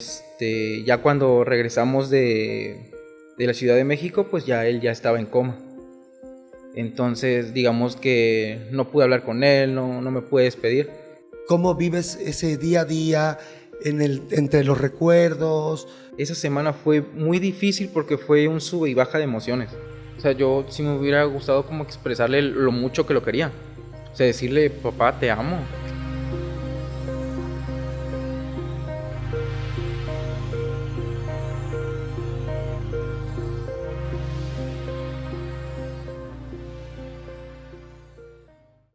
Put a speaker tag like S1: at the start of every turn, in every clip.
S1: Ya cuando regresamos de la Ciudad de México, pues ya él ya estaba en coma. Entonces, digamos que no pude hablar con él, no me pude despedir.
S2: ¿Cómo vives ese día a día entre los recuerdos?
S1: Esa semana fue muy difícil porque fue un sube y baja de emociones. O sea, yo sí me hubiera gustado como expresarle lo mucho que lo quería. O sea, decirle, papá, te amo.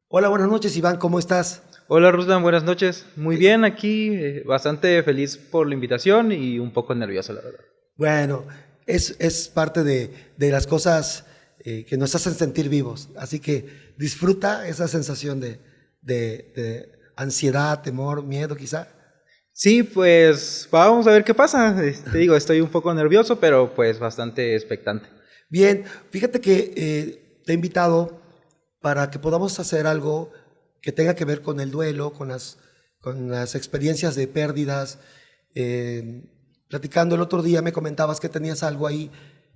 S2: Hola, buenas noches, Iván, ¿cómo estás?
S1: Hola Ruslan, buenas noches. Muy bien, aquí bastante feliz por la invitación y un poco nervioso, la verdad.
S2: Bueno, es parte de las cosas que nos hacen sentir vivos, así que disfruta esa sensación de ansiedad, temor, miedo quizá.
S1: Sí, pues vamos a ver qué pasa. Te digo, estoy un poco nervioso, pero pues bastante expectante.
S2: Bien, fíjate que te he invitado para que podamos hacer algo que tenga que ver con el duelo, con las experiencias de pérdidas. Platicando el otro día me comentabas que tenías algo ahí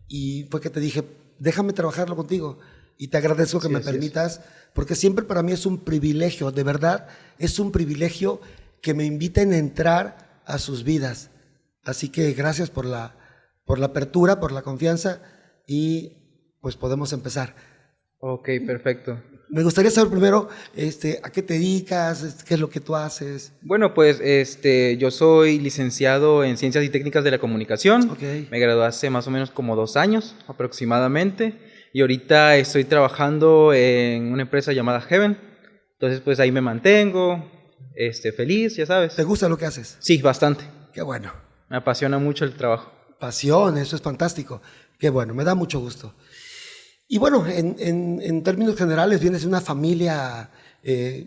S2: y fue que te dije, déjame trabajarlo contigo y te agradezco que
S1: Sí,
S2: me
S1: así es.
S2: permitas, porque siempre para mí es un privilegio, de verdad, es un privilegio que me inviten a entrar a sus vidas. Así que gracias por la apertura, por la confianza y pues podemos empezar.
S1: Ok, perfecto.
S2: Me gustaría saber primero, a qué te dedicas, qué es lo que tú haces.
S1: Bueno, pues yo soy licenciado en Ciencias y Técnicas de la Comunicación.
S2: Ok.
S1: Me gradué hace más o menos como 2 años aproximadamente. Y ahorita estoy trabajando en una empresa llamada Heaven. Entonces, pues ahí me mantengo, feliz, ya
S2: ¿Te
S1: sabes.
S2: gusta lo que haces?
S1: Sí, bastante.
S2: Qué bueno.
S1: Me apasiona mucho el trabajo.
S2: Pasión, eso es fantástico. Qué bueno, me da mucho gusto. Y bueno, en términos generales, vienes de una familia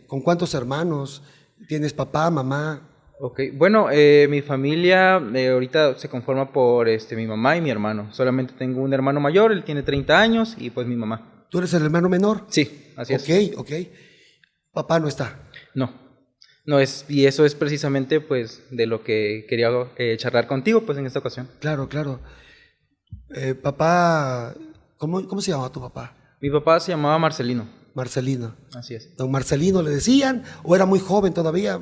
S2: con cuántos hermanos, tienes papá, mamá.
S1: Ok, bueno, mi familia ahorita se conforma por mi mamá y mi hermano. Solamente tengo un hermano mayor, él tiene 30 años y pues mi mamá.
S2: ¿Tú eres el hermano menor?
S1: Sí, así
S2: Ok,
S1: es.
S2: ok. Papá no está.
S1: No, no es, y eso es precisamente pues de lo que quería charlar contigo pues en esta ocasión.
S2: Claro, claro. Papá, ¿cómo se llama tu papá?
S1: Mi papá se llamaba Marcelino,
S2: Marcelino.
S1: así es.
S2: Don Marcelino le decían, o era muy joven todavía.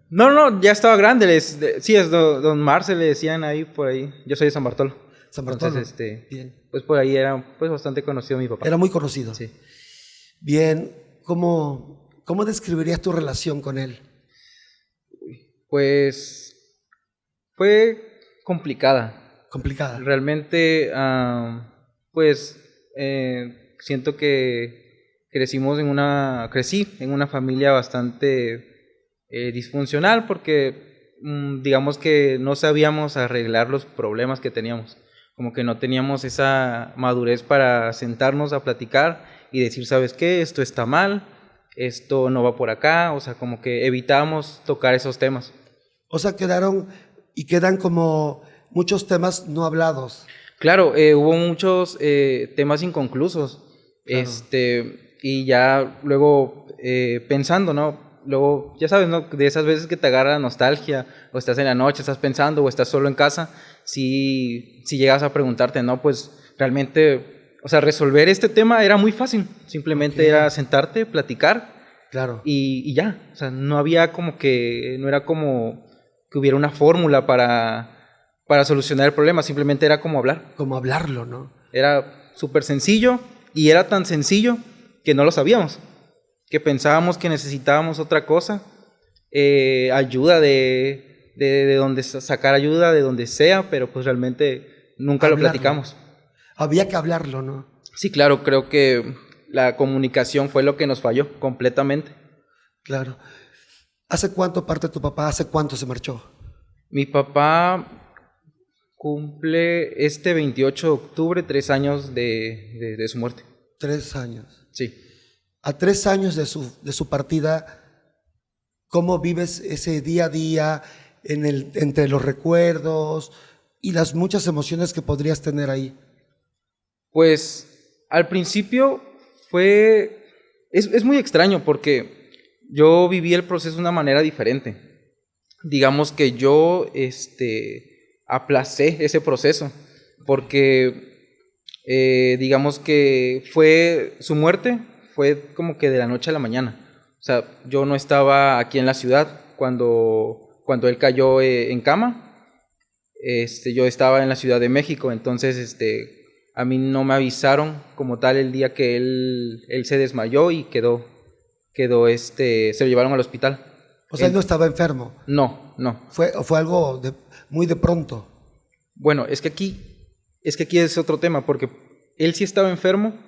S1: No, ya estaba grande, sí, es don Marce, le decían ahí por ahí. Yo soy de San Bartolo.
S2: San
S1: Entonces,
S2: Bartolo. Bien.
S1: pues por ahí era pues bastante conocido mi papá.
S2: Era muy conocido.
S1: Sí.
S2: Bien. ¿Cómo describirías tu relación con él?
S1: Pues fue complicada.
S2: Complicada.
S1: Realmente, pues siento que crecí en una familia bastante disfuncional porque digamos que no sabíamos arreglar los problemas que teníamos. Como que no teníamos esa madurez para sentarnos a platicar y decir, ¿sabes qué? Esto está mal, esto no va por acá, o sea, como que evitábamos tocar esos temas.
S2: O sea, quedan como muchos temas no hablados.
S1: Claro, hubo muchos temas inconclusos,
S2: Claro.
S1: y ya luego pensando, ¿no? Luego, ya sabes, ¿no? De esas veces que te agarra nostalgia, o estás en la noche, estás pensando, o estás solo en casa, si llegas a preguntarte, ¿no? Pues realmente, o sea, resolver este tema era muy fácil, simplemente
S2: Ok.
S1: era sentarte, platicar,
S2: Claro.
S1: y ya, o sea, no había como que, no era como que hubiera una fórmula para solucionar el problema, simplemente era como hablar.
S2: Como hablarlo, ¿no?
S1: Era súper sencillo y era tan sencillo que no lo sabíamos, que pensábamos que necesitábamos otra cosa, ayuda de donde sacar ayuda de donde sea, pero pues realmente nunca lo
S2: Hablarlo.
S1: platicamos.
S2: Había que hablarlo, ¿no?
S1: Sí, claro, creo que la comunicación fue lo que nos falló completamente.
S2: Claro. ¿Hace cuánto parte tu papá? ¿Hace cuánto se marchó?
S1: Mi papá cumple este 28 de octubre 3 años de su muerte.
S2: 3 años.
S1: Sí.
S2: A 3 años de su partida, ¿cómo vives ese día a día entre los recuerdos y las muchas emociones que podrías tener ahí?
S1: Pues al principio es muy extraño porque yo viví el proceso de una manera diferente. digamos que yo aplacé ese proceso, porque digamos que su muerte fue como que de la noche a la mañana. O sea, yo no estaba aquí en la ciudad cuando él cayó en cama. Yo estaba en la Ciudad de México, entonces a mí no me avisaron como tal el día que él se desmayó y se lo llevaron al hospital.
S2: O sea, él no estaba enfermo.
S1: No, no.
S2: Fue algo muy de pronto.
S1: Bueno, es que aquí es otro tema, porque él sí estaba enfermo,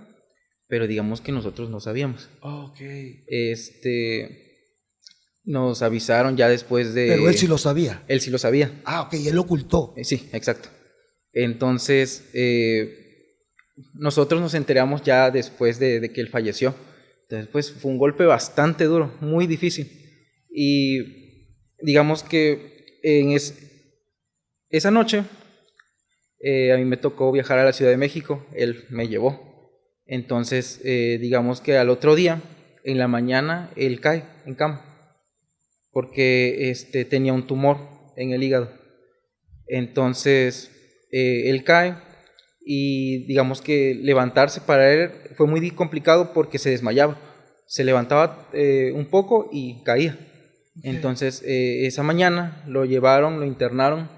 S1: pero digamos que nosotros no sabíamos.
S2: Okay.
S1: Nos avisaron ya después de...
S2: Pero él sí lo sabía.
S1: Él sí lo sabía.
S2: Ah, ok, él lo ocultó.
S1: Sí, exacto. Entonces, nosotros nos enteramos ya después de que él falleció. Entonces, pues fue un golpe bastante duro, muy difícil. Y digamos que esa noche a mí me tocó viajar a la Ciudad de México, él me llevó. Entonces, digamos que al otro día, en la mañana, él cae en cama, porque tenía un tumor en el hígado. Entonces, él cae y digamos que levantarse para él fue muy complicado porque se desmayaba. Se levantaba un poco y caía. Okay. Entonces, esa mañana lo llevaron, lo internaron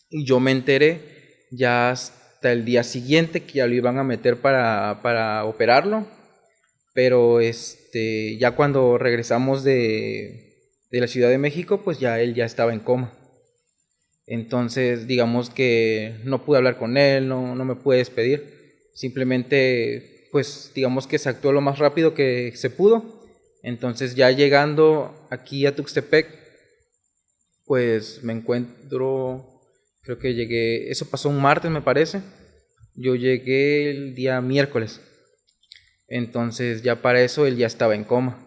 S1: y yo me enteré ya hasta el día siguiente que ya lo iban a meter para operarlo. Pero ya cuando regresamos de la Ciudad de México, pues ya él ya estaba en coma. Entonces, digamos que no pude hablar con él, no me pude despedir. Simplemente, pues, digamos que se actuó lo más rápido que se pudo. Entonces, ya llegando aquí a Tuxtepec, pues me encuentro, creo que llegué, eso pasó un martes me parece. Yo llegué el día miércoles. Entonces, ya para eso él ya estaba en coma.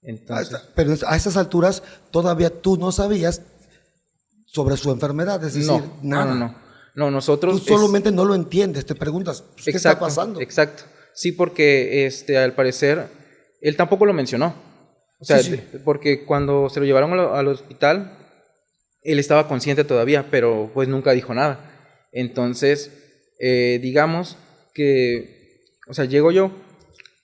S1: Entonces,
S2: pero a esas alturas todavía tú no sabías sobre su enfermedad, es decir, nada.
S1: No, nosotros...
S2: Tú solamente no lo entiendes, te preguntas, ¿qué está pasando?
S1: Exacto, sí, porque al parecer, él tampoco lo mencionó. O sea, sí. Porque cuando se lo llevaron al hospital, él estaba consciente todavía, pero pues nunca dijo nada. Entonces, digamos que, o sea, llego yo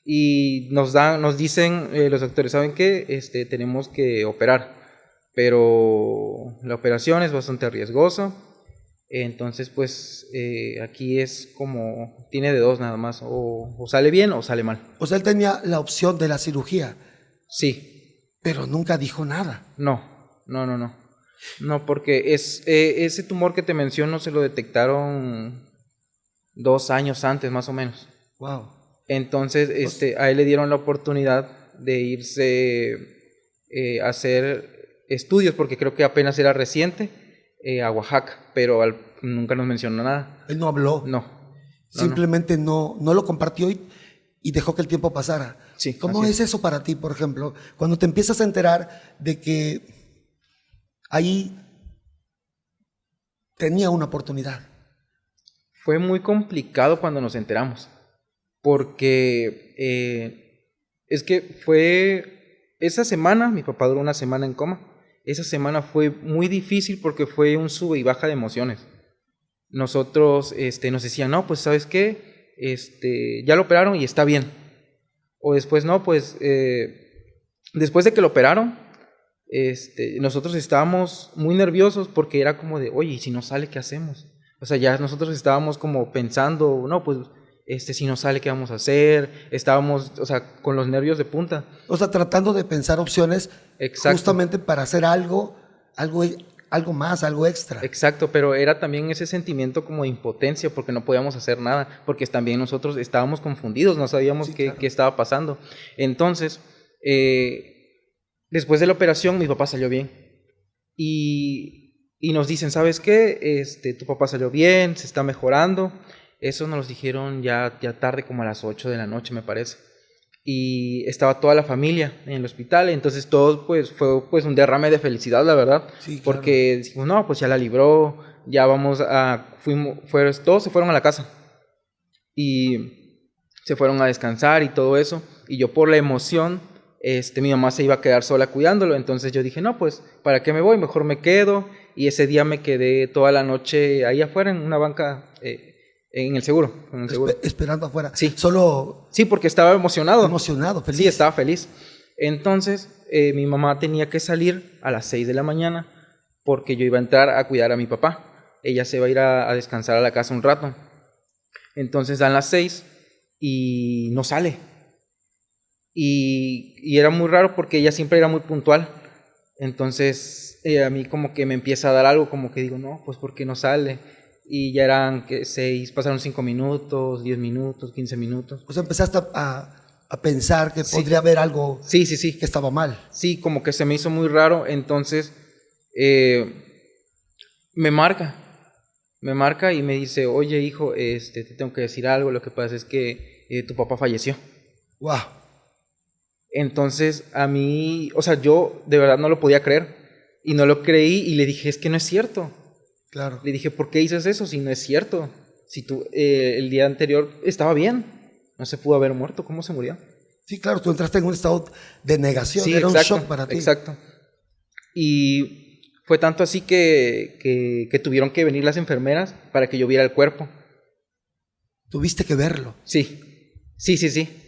S1: y nos dicen los doctores, ¿saben qué? Tenemos que operar. Pero la operación es bastante riesgosa, entonces pues aquí es como, tiene de dos nada más, o sale bien o sale mal.
S2: O sea, él tenía la opción de la cirugía.
S1: Sí.
S2: Pero nunca dijo nada.
S1: No, porque ese tumor que te menciono se lo detectaron 2 años antes más o menos.
S2: Wow.
S1: Entonces a él le dieron la oportunidad de irse a hacer estudios, porque creo que apenas era reciente, a Oaxaca, pero nunca nos mencionó nada.
S2: Él no habló.
S1: No.
S2: Simplemente no lo compartió y dejó que el tiempo pasara.
S1: Sí,
S2: ¿Cómo es eso para ti, por ejemplo? Cuando te empiezas a enterar de que ahí tenía una oportunidad.
S1: Fue muy complicado cuando nos enteramos, porque es que fue esa semana, mi papá duró una semana en coma. Esa semana fue muy difícil porque fue un sube y baja de emociones. Nosotros nos decían, no, pues ¿sabes qué? Ya lo operaron y está bien. O después, no, pues después de que lo operaron, nosotros estábamos muy nerviosos porque era como de, oye, ¿y si no sale, qué hacemos? O sea, ya nosotros estábamos como pensando, no, pues si no sale, ¿qué vamos a hacer? Estábamos, o sea, con los nervios de punta.
S2: O sea, tratando de pensar opciones. Exacto. Justamente para hacer algo más, algo extra.
S1: Exacto, pero era también ese sentimiento como de impotencia porque no podíamos hacer nada, porque también nosotros estábamos confundidos, no sabíamos qué estaba pasando. Entonces, después de la operación, mi papá salió bien. Y nos dicen, ¿sabes qué? Tu papá salió bien, se está mejorando. Eso nos lo dijeron ya tarde, como a las 8 de la noche, me parece. Y estaba toda la familia en el hospital, entonces todo pues fue pues un derrame de felicidad, la verdad. Sí, claro. Porque dijimos, no, pues ya la libró, ya todos se fueron a la casa. Y se fueron a descansar y todo eso. Y yo por la emoción mi mamá se iba a quedar sola cuidándolo, entonces yo dije, no, pues, ¿para qué me voy? Mejor me quedo, y ese día me quedé toda la noche ahí afuera en una banca, en el seguro.
S2: Esperando afuera.
S1: Sí.
S2: Solo
S1: Sí, porque estaba emocionado.
S2: emocionado, feliz.
S1: Sí, estaba feliz. Entonces, mi mamá tenía que salir a las 6 de la mañana porque yo iba a entrar a cuidar a mi papá. Ella se va a ir a descansar a la casa un rato. Entonces dan las 6 y no sale. Y era muy raro porque ella siempre era muy puntual. Entonces, a mí como que me empieza a dar algo, como que digo, no, pues ¿por qué no sale? Y ya eran 6, pasaron 5 minutos, 10 minutos, 15 minutos.
S2: O sea, empezaste a pensar que
S1: Sí.
S2: podría haber algo
S1: Sí, sí, sí.
S2: que estaba mal.
S1: Sí, como que se me hizo muy raro. Entonces, me marca y me dice, oye, hijo, te tengo que decir algo. Lo que pasa es que tu papá falleció.
S2: Wow.
S1: Entonces, a mí, o sea, yo de verdad no lo podía creer. Y no lo creí y le dije, es que no es cierto.
S2: Claro.
S1: Le dije, ¿por qué dices eso si no es cierto? Si tú el día anterior estaba bien, no se pudo haber muerto, ¿cómo se murió?
S2: Sí, claro, tú entraste en un estado de negación,
S1: Sí,
S2: era
S1: exacto,
S2: un shock para ti.
S1: exacto. Y fue tanto así que tuvieron que venir las enfermeras para que yo viera el cuerpo.
S2: Tuviste que verlo.
S1: Sí, sí, sí, sí.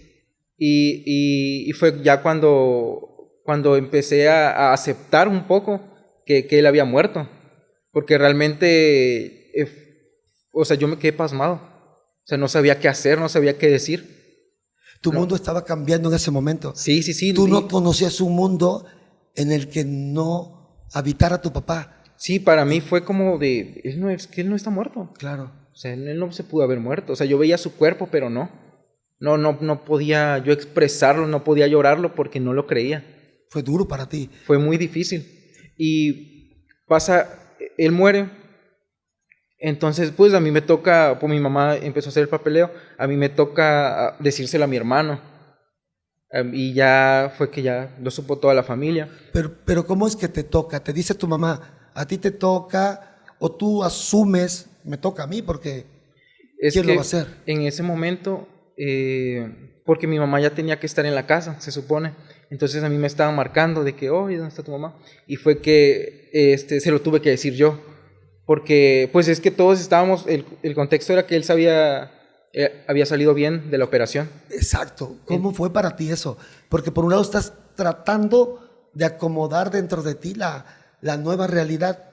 S1: Y fue ya cuando empecé a aceptar un poco que él había muerto. Porque realmente, o sea, yo me quedé pasmado. O sea, no sabía qué hacer, no sabía qué decir.
S2: Tu
S1: No.
S2: mundo estaba cambiando en ese momento.
S1: Sí, sí, sí.
S2: Tú no conocías un mundo en el que no habitara tu papá.
S1: Sí, para mí fue como de, es que él no está muerto.
S2: Claro.
S1: O sea, él no se pudo haber muerto. O sea, yo veía su cuerpo, pero no. No podía yo expresarlo, no podía llorarlo porque no lo creía.
S2: Fue duro para ti.
S1: Fue muy difícil. Y él muere. Entonces, pues a mí me toca, pues mi mamá empezó a hacer el papeleo, a mí me toca decírselo a mi hermano. Y ya fue que ya lo supo toda la familia.
S2: Pero ¿cómo es que te toca? Te dice tu mamá, a ti te toca, o tú asumes, me toca a mí porque ¿quién lo va a hacer?
S1: En ese momento, porque mi mamá ya tenía que estar en la casa, se supone. Entonces a mí me estaban marcando de que, oye, ¿dónde está tu mamá? Y fue que se lo tuve que decir yo. Porque, pues es que todos estábamos, el contexto era que él había salido bien de la operación.
S2: Exacto. ¿Cómo fue para ti eso? Porque por un lado estás tratando de acomodar dentro de ti la nueva realidad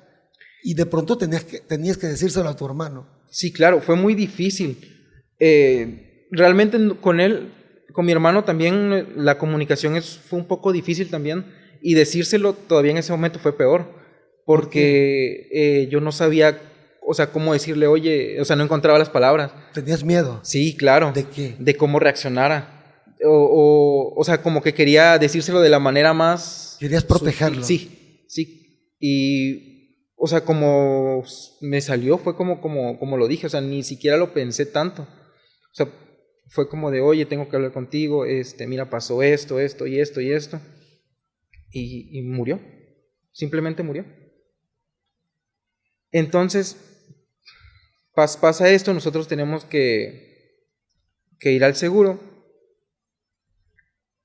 S2: y de pronto tenías que decírselo a tu hermano.
S1: Sí, claro, fue muy difícil. Realmente con mi hermano también la comunicación fue un poco difícil también y decírselo todavía en ese momento fue peor. Porque yo no sabía, o sea, cómo decirle, oye, o sea, no encontraba las palabras.
S2: ¿Tenías miedo?
S1: Sí, claro.
S2: ¿De qué?
S1: De cómo reaccionara. O sea, como que quería decírselo de la manera más...
S2: Querías protegerlo.
S1: Sí, sí. Y, o sea, como me salió, fue como lo dije, o sea, ni siquiera lo pensé tanto. O sea, fue como de, oye, tengo que hablar contigo, mira, pasó esto y esto y esto. Y murió. Simplemente murió. Entonces, pasa esto, nosotros tenemos que ir al seguro.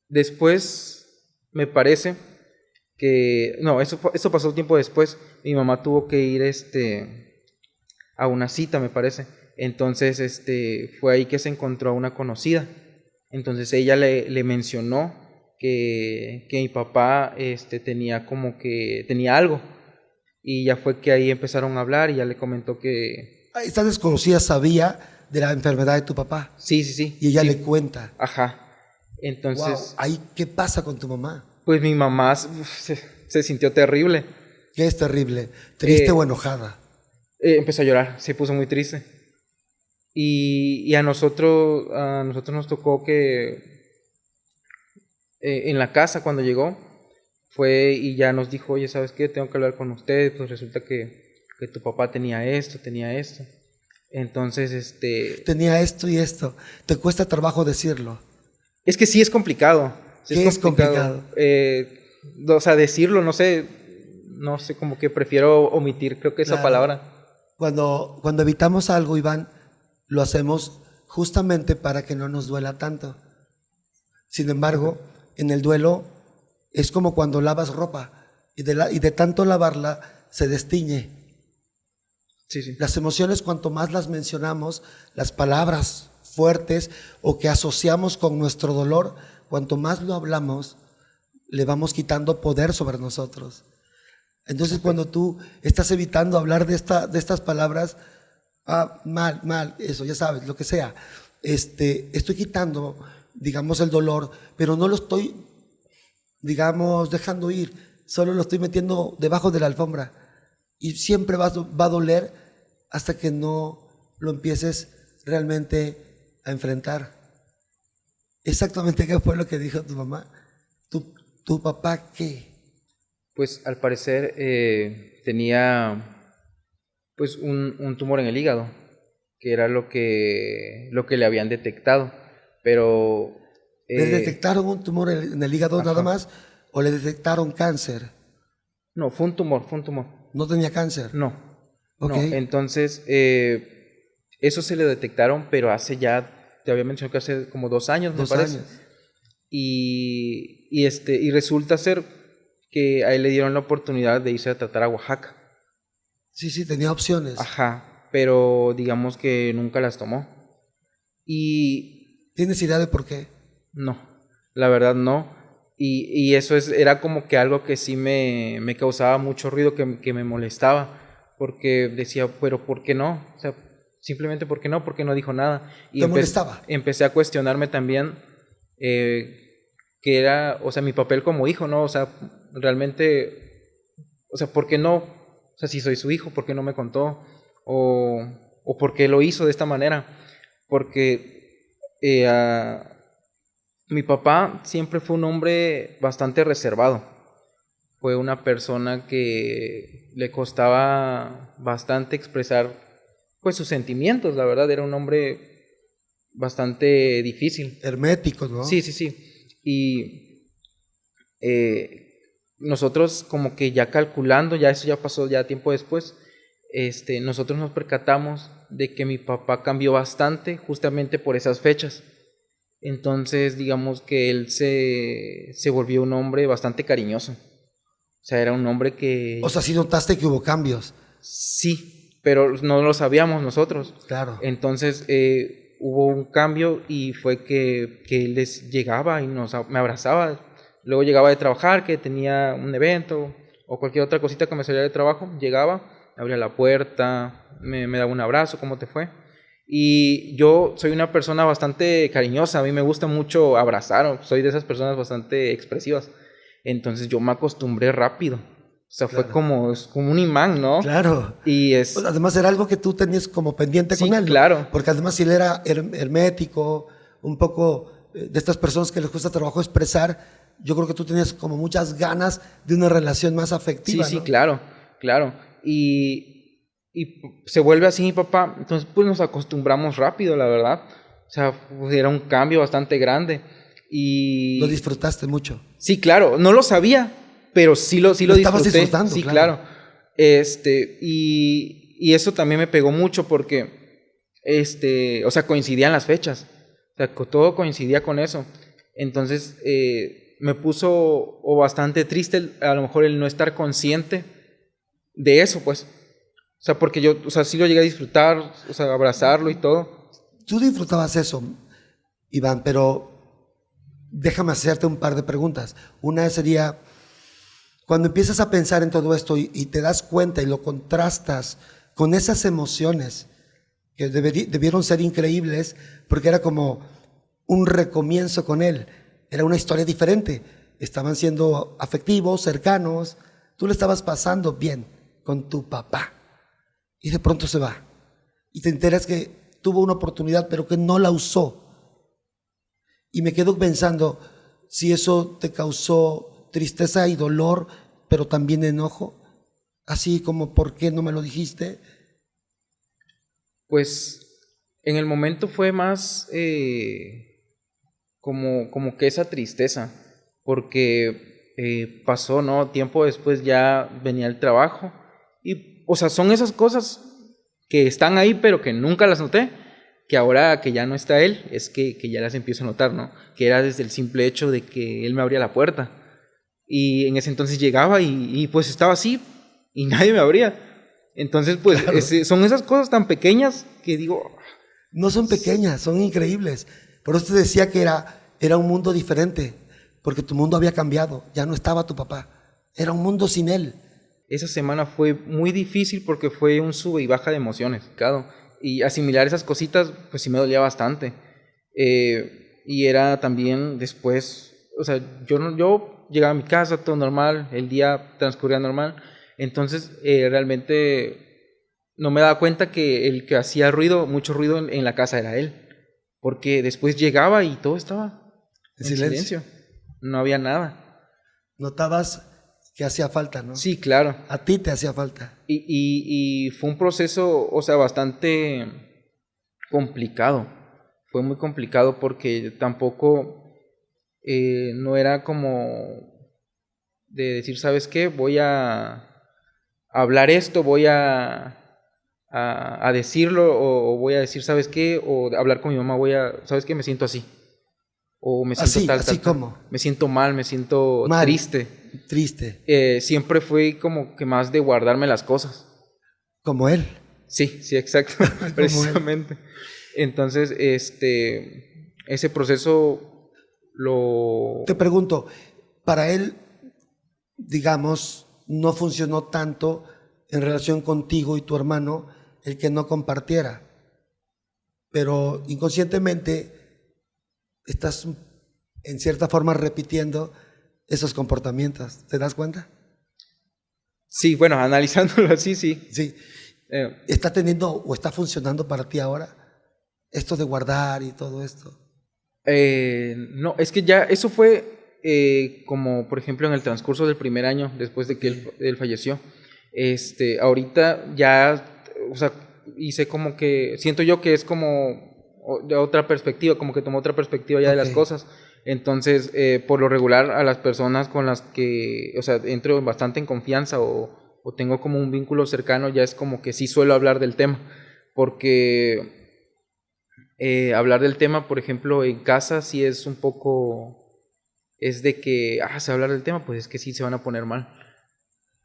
S1: Después, me parece que... No, eso pasó tiempo después. Mi mamá tuvo que ir a una cita, me parece. Entonces, fue ahí que se encontró a una conocida. Entonces, ella le mencionó que mi papá tenía algo. Y ya fue que ahí empezaron a hablar y ya le comentó que...
S2: Esta desconocida sabía de la enfermedad de tu papá.
S1: Sí, sí, sí.
S2: Y ella
S1: sí.
S2: le cuenta.
S1: Ajá. Entonces...
S2: Wow. Ahí, ¿qué pasa con tu mamá?
S1: Pues mi mamá se sintió terrible.
S2: ¿Qué es terrible? ¿Triste o enojada?
S1: Empezó a llorar, se puso muy triste. Y a nosotros nos tocó que en la casa cuando llegó fue y ya nos dijo, oye, ¿sabes qué? Tengo que hablar con usted, pues resulta que tu papá tenía esto. Entonces,
S2: Tenía esto y esto. ¿Te cuesta trabajo decirlo?
S1: Es que sí es complicado. Sí
S2: ¿Qué es complicado?
S1: O sea, decirlo, no sé, como que prefiero omitir, creo que esa palabra.
S2: Cuando evitamos algo, Iván, lo hacemos justamente para que no nos duela tanto. Sin embargo, en el duelo es como cuando lavas ropa y de tanto lavarla se destiñe.
S1: Sí, sí.
S2: Las emociones, cuanto más las mencionamos, las palabras fuertes o que asociamos con nuestro dolor, cuanto más lo hablamos, le vamos quitando poder sobre nosotros. Entonces, cuando tú estás evitando hablar de estas palabras, mal, eso, ya sabes, lo que sea, estoy quitando, digamos, el dolor, pero no lo estoy, digamos, dejando ir, solo lo estoy metiendo debajo de la alfombra. Y siempre va a doler hasta que no lo empieces realmente a enfrentar. Exactamente qué fue lo que dijo tu mamá. ¿Tu papá qué?
S1: Pues al parecer tenía pues un tumor en el hígado, que era lo que le habían detectado, pero...
S2: ¿Le detectaron un tumor en el hígado nada más o le detectaron cáncer?
S1: No, fue un tumor.
S2: ¿No tenía cáncer?
S1: No,
S2: Okay.
S1: no. Entonces, eso se le detectaron, pero hace ya, te había mencionado que hace como 2 años, me
S2: 2
S1: parece.
S2: años.
S1: Y resulta ser que a él le dieron la oportunidad de irse a tratar a Oaxaca.
S2: Sí, tenía opciones.
S1: Ajá, pero digamos que nunca las tomó. Y
S2: ¿Tienes idea de por qué?
S1: no, la verdad no. Y eso era como que algo que sí me causaba mucho ruido, que me molestaba, porque decía, pero ¿por qué no? O sea, simplemente ¿por qué no? Porque no dijo nada. Y
S2: ¿Te molestaba?
S1: empecé a cuestionarme también que era, o sea, mi papel como hijo, ¿no? O sea, realmente, o sea, ¿por qué no? O sea, si soy su hijo, ¿por qué no me contó? O ¿por qué lo hizo de esta manera? Porque mi papá siempre fue un hombre bastante reservado. Fue una persona que le costaba bastante expresar pues sus sentimientos, la verdad, era un hombre bastante difícil.
S2: Hermético, ¿no?
S1: Sí. Y nosotros como que ya calculando, ya eso ya pasó ya tiempo después, nosotros nos percatamos de que mi papá cambió bastante justamente por esas fechas. Entonces, digamos que él se volvió un hombre bastante cariñoso. O sea, era un hombre que...
S2: O sea, sí notaste que hubo cambios.
S1: Sí, pero no lo sabíamos nosotros.
S2: Claro.
S1: Entonces, hubo un cambio y fue que él llegaba y me abrazaba. Luego llegaba de trabajar, que tenía un evento o cualquier otra cosita que me salía de trabajo. Llegaba, abría la puerta, me daba un abrazo, ¿cómo te fue? Y yo soy una persona bastante cariñosa, a mí me gusta mucho abrazar, soy de esas personas bastante expresivas. Entonces yo me acostumbré rápido. O sea,
S2: Claro.
S1: es como un imán, ¿no?
S2: Claro.
S1: Y
S2: Pues además era algo que tú tenías como pendiente
S1: sí,
S2: con él, ¿no?
S1: claro.
S2: Porque además si él era hermético, un poco de estas personas que les cuesta trabajo expresar, yo creo que tú tenías como muchas ganas de una relación más afectiva,
S1: Sí,
S2: ¿no?
S1: claro. Y se vuelve así mi papá, entonces pues nos acostumbramos rápido, la verdad. O sea, pues, era un cambio bastante grande. Y
S2: Lo disfrutaste mucho.
S1: sí, claro, no lo sabía, pero sí lo
S2: estabas
S1: disfruté.
S2: disfrutando,
S1: Sí,
S2: claro.
S1: Y eso también me pegó mucho porque, o sea, coincidían las fechas. O sea, todo coincidía con eso. Entonces, me puso bastante triste a lo mejor el no estar consciente de eso, pues. O sea, porque yo, o sea, sí lo llegué a disfrutar, o sea, abrazarlo y todo.
S2: Tú disfrutabas eso, Iván, pero déjame hacerte un par de preguntas. Una sería, cuando empiezas a pensar en todo esto y te das cuenta y lo contrastas con esas emociones que debieron ser increíbles, porque era como un recomienzo con él, era una historia diferente, estaban siendo afectivos, cercanos, tú le estabas pasando bien con tu papá y de pronto se va y te enteras que tuvo una oportunidad pero que no la usó, y me quedo pensando si eso te causó tristeza y dolor pero también enojo, así como ¿por qué no me lo dijiste?
S1: Pues en el momento fue más como que esa tristeza, porque pasó, ¿no? Tiempo después ya venía el trabajo y, o sea, son esas cosas que están ahí pero que nunca las noté, que ahora que ya no está él, es que ya las empiezo a notar, ¿no? Que era desde el simple hecho de que él me abría la puerta. Y en ese entonces llegaba y pues estaba así y nadie me abría. Entonces, pues
S2: Claro.
S1: son esas cosas tan pequeñas que digo,
S2: No son pequeñas, son increíbles. Por eso te decía que era un mundo diferente, porque tu mundo había cambiado, ya no estaba tu papá, era un mundo sin él.
S1: esa semana fue muy difícil porque fue un sube y baja de emociones, claro. Y asimilar esas cositas, pues sí me dolía bastante. Y era también después, o sea, yo llegaba a mi casa, todo normal, el día transcurría normal. Entonces, realmente no me daba cuenta que el que hacía ruido, mucho ruido en la casa era él. Porque después llegaba y todo estaba
S2: En
S1: en
S2: silencio.
S1: silencio. No había nada.
S2: Notabas que hacía falta, ¿no?
S1: Sí, claro.
S2: A ti te hacía falta.
S1: Y fue un proceso, o sea, bastante complicado. Fue muy complicado porque tampoco no era como de decir, ¿sabes qué? Voy a hablar esto, voy a decirlo, o voy a decir, ¿sabes qué? O hablar con mi mamá, ¿sabes qué? Me siento así. O me siento
S2: Así,
S1: tal,
S2: así
S1: tal, tal.
S2: como.
S1: Me siento mal, me siento
S2: Mal,
S1: triste.
S2: triste,
S1: Siempre fue como que más de guardarme las cosas.
S2: como él.
S1: Sí, sí, exacto,
S2: Como él.
S1: precisamente. Entonces, ese proceso lo...
S2: Te pregunto, para él, digamos, no funcionó tanto en relación contigo y tu hermano el que no compartiera, pero inconscientemente estás en cierta forma repitiendo esos comportamientos. ¿Te das cuenta?
S1: Sí, bueno, analizándolo así, sí.
S2: Sí.
S1: Eh,
S2: ¿Está teniendo o está funcionando para ti ahora esto de guardar y todo esto?
S1: no, es que ya eso fue como, por ejemplo, en el transcurso del primer año, después de que él falleció. Ahorita ya, o sea, hice como que, siento yo que es como de otra perspectiva, como que tomó otra perspectiva ya de
S2: Ok.
S1: las cosas. Entonces, por lo regular, a las personas con las que, o sea, entro bastante en confianza o tengo como un vínculo cercano, ya es como que sí suelo hablar del tema, porque hablar del tema, por ejemplo, en casa sí es un poco, es de que, se va a hablar del tema, pues es que sí se van a poner mal.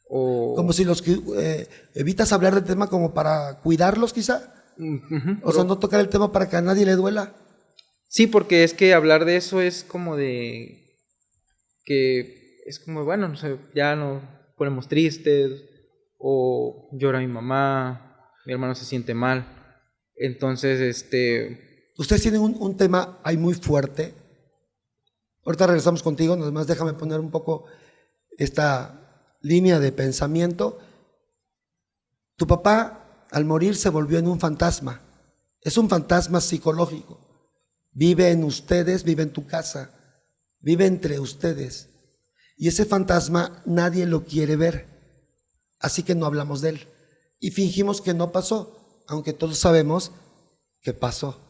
S2: Como
S1: O,
S2: si los que evitas hablar del tema como para cuidarlos quizá.
S1: ujú,
S2: O sea, no tocar el tema para que a nadie le duela.
S1: sí, porque es que hablar de eso es como de que es como, bueno, no sé, ya nos ponemos tristes o llora mi mamá, mi hermano se siente mal. Entonces,
S2: Ustedes tienen un tema ahí muy fuerte. Ahorita regresamos contigo, nada más déjame poner un poco esta línea de pensamiento. Tu papá al morir se volvió en un fantasma. Es un fantasma psicológico. Vive en ustedes, vive en tu casa, vive entre ustedes. Y ese fantasma nadie lo quiere ver. Así que no hablamos de él. Y fingimos que no pasó, aunque todos sabemos que pasó.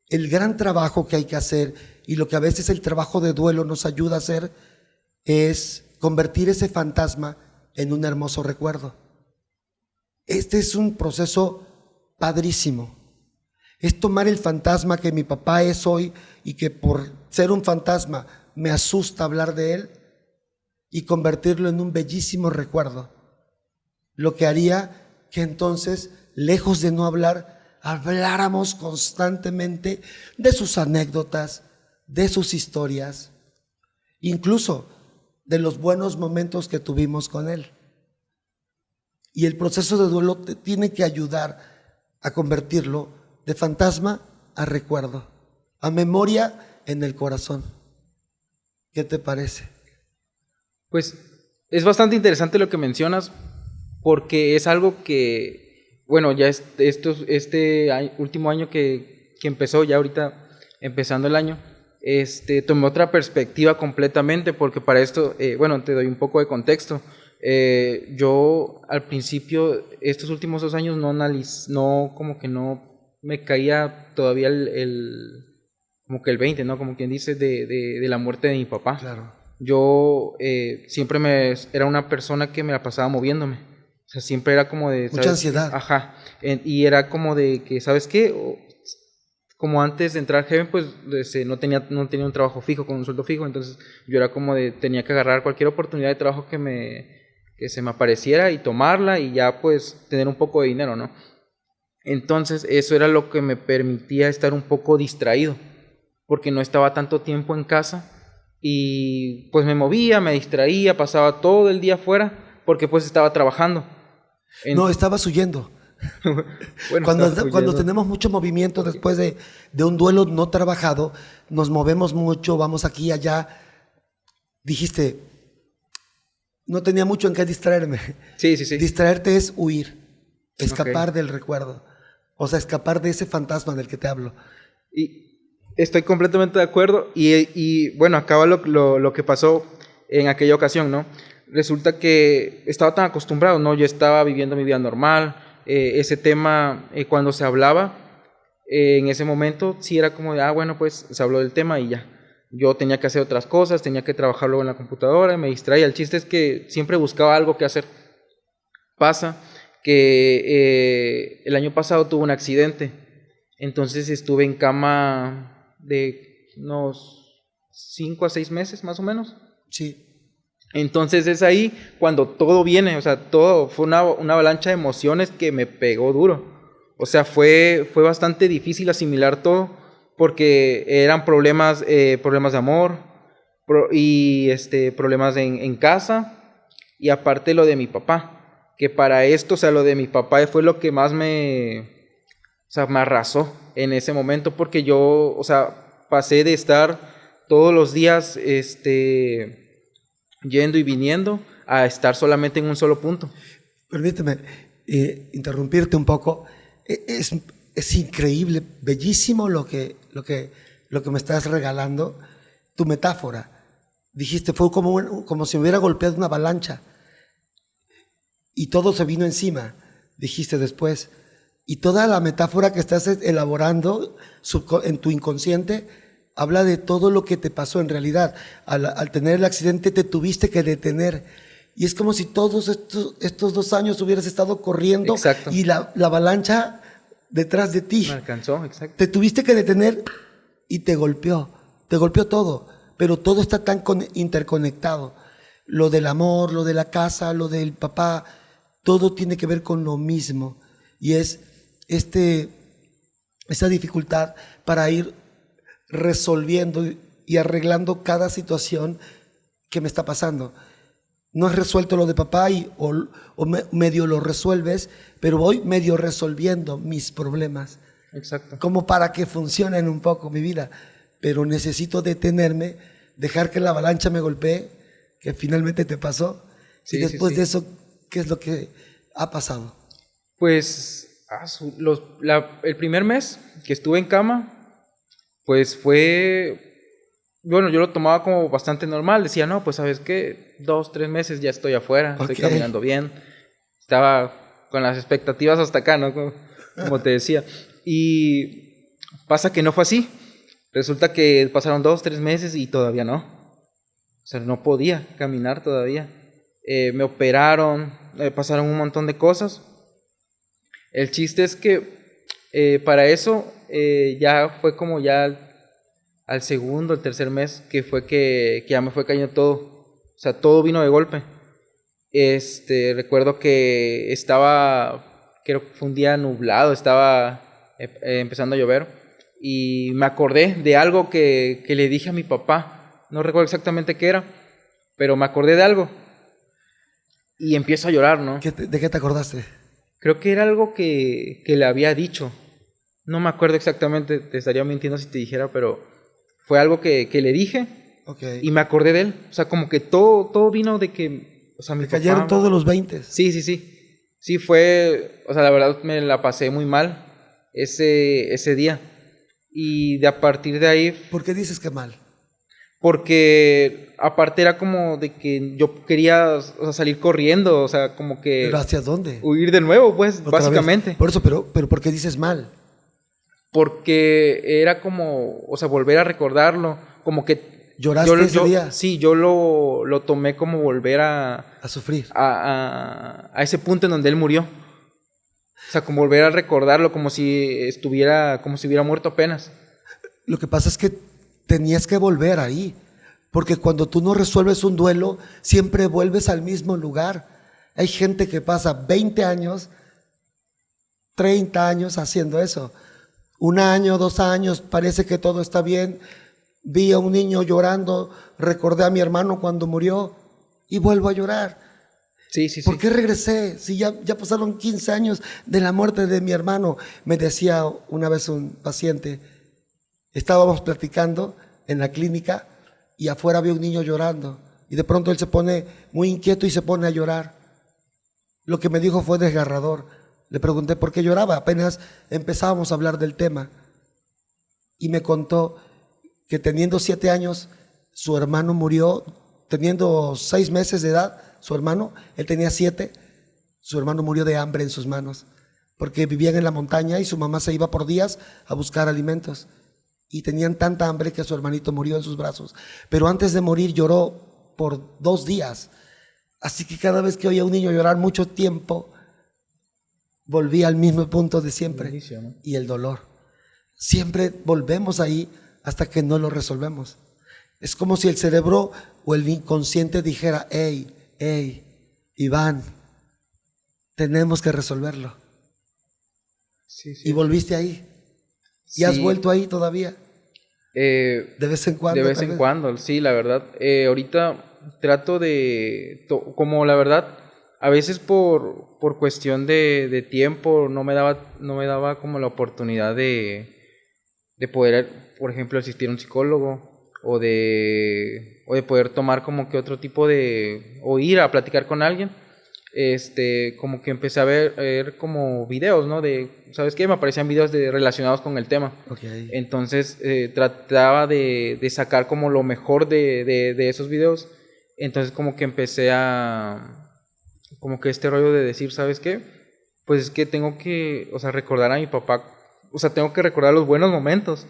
S2: El gran trabajo que hay que hacer y lo que a veces el trabajo de duelo nos ayuda a hacer es convertir ese fantasma en un hermoso recuerdo. Este es un proceso padrísimo. Es tomar el fantasma que mi papá es hoy y que por ser un fantasma me asusta hablar de él y convertirlo en un bellísimo recuerdo. Lo que haría que entonces, lejos de no hablar, habláramos constantemente de sus anécdotas, de sus historias, incluso de los buenos momentos que tuvimos con él. Y el proceso de duelo te tiene que ayudar a convertirlo de fantasma a recuerdo, a memoria en el corazón. ¿Qué te parece?
S1: pues es bastante interesante lo que mencionas porque es algo que, bueno, ya último año que empezó, ya ahorita empezando el año, tomé otra perspectiva completamente porque para esto, bueno, te doy un poco de contexto. Yo al principio, estos últimos 2 años no, como que no me caía todavía como que el 20, ¿no? Como quien dice, de la muerte de mi papá.
S2: Claro.
S1: Yo siempre era una persona que me la pasaba moviéndome. O sea, siempre era como de...
S2: Mucha ansiedad.
S1: Ajá. Y era como de que, ¿sabes qué? Como antes de entrar Heaven, pues no tenía un trabajo fijo, con un sueldo fijo, entonces yo era como de, tenía que agarrar cualquier oportunidad de trabajo que se me apareciera y tomarla y ya pues tener un poco de dinero, ¿no? Entonces eso era lo que me permitía estar un poco distraído, porque no estaba tanto tiempo en casa y pues me movía, me distraía, pasaba todo el día afuera porque pues estaba trabajando.
S2: No, estabas huyendo.
S1: Bueno,
S2: Cuando tenemos mucho movimiento después de un duelo no trabajado, nos movemos mucho, vamos aquí y allá. Dijiste, no tenía mucho en qué distraerme.
S1: Sí, sí, sí.
S2: Distraerte es huir, escapar del recuerdo. O sea, escapar de ese fantasma del que te hablo.
S1: Y estoy completamente de acuerdo. Y bueno, acaba lo que pasó en aquella ocasión, ¿no? Resulta que estaba tan acostumbrado, ¿no? Yo estaba viviendo mi vida normal. Ese tema, cuando se hablaba, en ese momento sí era como de, bueno, pues se habló del tema y ya. Yo tenía que hacer otras cosas, tenía que trabajar luego en la computadora, me distraía. El chiste es que siempre buscaba algo que hacer. Pasa que el año pasado tuve un accidente, entonces estuve en cama de unos 5 a 6 meses más o menos.
S2: Sí.
S1: Entonces es ahí cuando todo viene, o sea, todo fue una avalancha de emociones que me pegó duro. O sea, fue bastante difícil asimilar todo porque eran problemas de amor y problemas en casa y aparte lo de mi papá, que para esto, o sea, lo de mi papá fue lo que más me arrasó en ese momento porque yo, o sea, pasé de estar todos los días, yendo y viniendo a estar solamente en un solo punto.
S2: Permíteme interrumpirte un poco. Es increíble, bellísimo lo que me estás regalando. Tu metáfora. Dijiste, fue como si me hubiera golpeado una avalancha. Y todo se vino encima, dijiste después. Y toda la metáfora que estás elaborando en tu inconsciente habla de todo lo que te pasó en realidad. Al tener el accidente te tuviste que detener. Y es como si todos estos 2 años hubieras estado corriendo.
S1: Exacto.
S2: Y la avalancha detrás de ti.
S1: Me alcanzó, exacto.
S2: Te tuviste que detener y te golpeó todo. Pero todo está tan interconectado. Lo del amor, lo de la casa, lo del papá, todo tiene que ver con lo mismo. Y es esta dificultad para ir resolviendo y arreglando cada situación que me está pasando. No has resuelto lo de papá o medio lo resuelves, pero voy medio resolviendo mis problemas.
S1: Exacto.
S2: Como para que funcionen un poco mi vida. Pero necesito detenerme, dejar que la avalancha me golpee, que finalmente te pasó.
S1: Sí,
S2: y después
S1: sí.
S2: de eso, ¿qué es lo que ha pasado?
S1: Pues el primer mes que estuve en cama, pues bueno, yo lo tomaba como bastante normal. Decía, no, pues sabes qué, 2, 3 meses ya estoy afuera, estoy caminando bien. Estaba con las expectativas hasta acá, ¿no? Como te decía. Y pasa que no fue así. Resulta que pasaron 2, 3 meses y todavía no. O sea, no podía caminar todavía. Me operaron, pasaron un montón de cosas. El chiste es que para eso ya fue como ya al segundo, el tercer mes, que fue que ya me fue cayendo todo. O sea, todo vino de golpe. Recuerdo que creo que fue un día nublado, estaba empezando a llover. Y me acordé de algo que le dije a mi papá. No recuerdo exactamente qué era, pero me acordé de algo. Y empiezo a llorar, ¿no?
S2: ¿De qué te acordaste?
S1: Creo que era algo que le había dicho. No me acuerdo exactamente, te estaría mintiendo si te dijera, pero fue algo que le dije.
S2: Okay.
S1: Y me acordé de él. O sea, como que todo vino de que... O sea,
S2: me cayeron todos los 20.
S1: Sí. Sí, fue... O sea, la verdad me la pasé muy mal ese día. Y a partir de ahí...
S2: ¿Por qué dices que mal?
S1: Porque aparte era como de que yo quería, o sea, salir corriendo, o sea, como que...
S2: ¿Pero hacia dónde?
S1: Huir de nuevo, pues,
S2: ¿Otra
S1: básicamente.
S2: vez? Por eso, pero ¿por qué dices mal?
S1: Porque era como, o sea, volver a recordarlo, como que
S2: ¿Lloraste ese día?
S1: Sí, yo lo tomé como volver
S2: A sufrir.
S1: a ese punto en donde él murió. O sea, como volver a recordarlo como si hubiera muerto apenas.
S2: Lo que pasa es que tenías que volver ahí, porque cuando tú no resuelves un duelo, siempre vuelves al mismo lugar. Hay gente que pasa 20 años, 30 años haciendo eso. 1 año, 2 años, parece que todo está bien. Vi a un niño llorando, recordé a mi hermano cuando murió y vuelvo a llorar.
S1: Sí, sí, sí.
S2: ¿Por qué regresé? Si ya pasaron 15 años de la muerte de mi hermano. Me decía una vez un paciente, estábamos platicando en la clínica y afuera había un niño llorando. Y de pronto él se pone muy inquieto y se pone a llorar. Lo que me dijo fue desgarrador. Le pregunté por qué lloraba. Apenas empezábamos a hablar del tema. Y me contó que teniendo 7 años, su hermano murió, teniendo 6 meses de edad, su hermano, él tenía 7, su hermano murió de hambre en sus manos, porque vivían en la montaña y su mamá se iba por días a buscar alimentos. Y tenían tanta hambre que su hermanito murió en sus brazos. Pero antes de morir lloró por 2 días. Así que cada vez que oía a un niño llorar mucho tiempo, volvía al mismo punto de siempre.
S1: Inicio, ¿no?
S2: Y el dolor. Siempre volvemos ahí hasta que no lo resolvemos. Es como si el cerebro o el inconsciente dijera, hey, Iván, tenemos que resolverlo.
S1: Sí, sí.
S2: Y volviste ahí. ¿Y
S1: Sí.
S2: has vuelto ahí todavía? De vez en cuando.
S1: De vez en cuando, sí, la verdad. Ahorita trato como la verdad, a veces por cuestión de tiempo no me daba como la oportunidad de poder, por ejemplo, asistir a un psicólogo o de poder tomar como que otro tipo o ir a platicar con alguien. Como que empecé a ver como videos, ¿no? ¿Sabes qué? Me aparecían videos relacionados con el tema.
S2: Okay.
S1: Entonces trataba de sacar como lo mejor de esos videos. Entonces como que empecé como que este rollo de decir, ¿sabes qué? Pues es que tengo que, o sea, recordar a mi papá, o sea, tengo que recordar los buenos momentos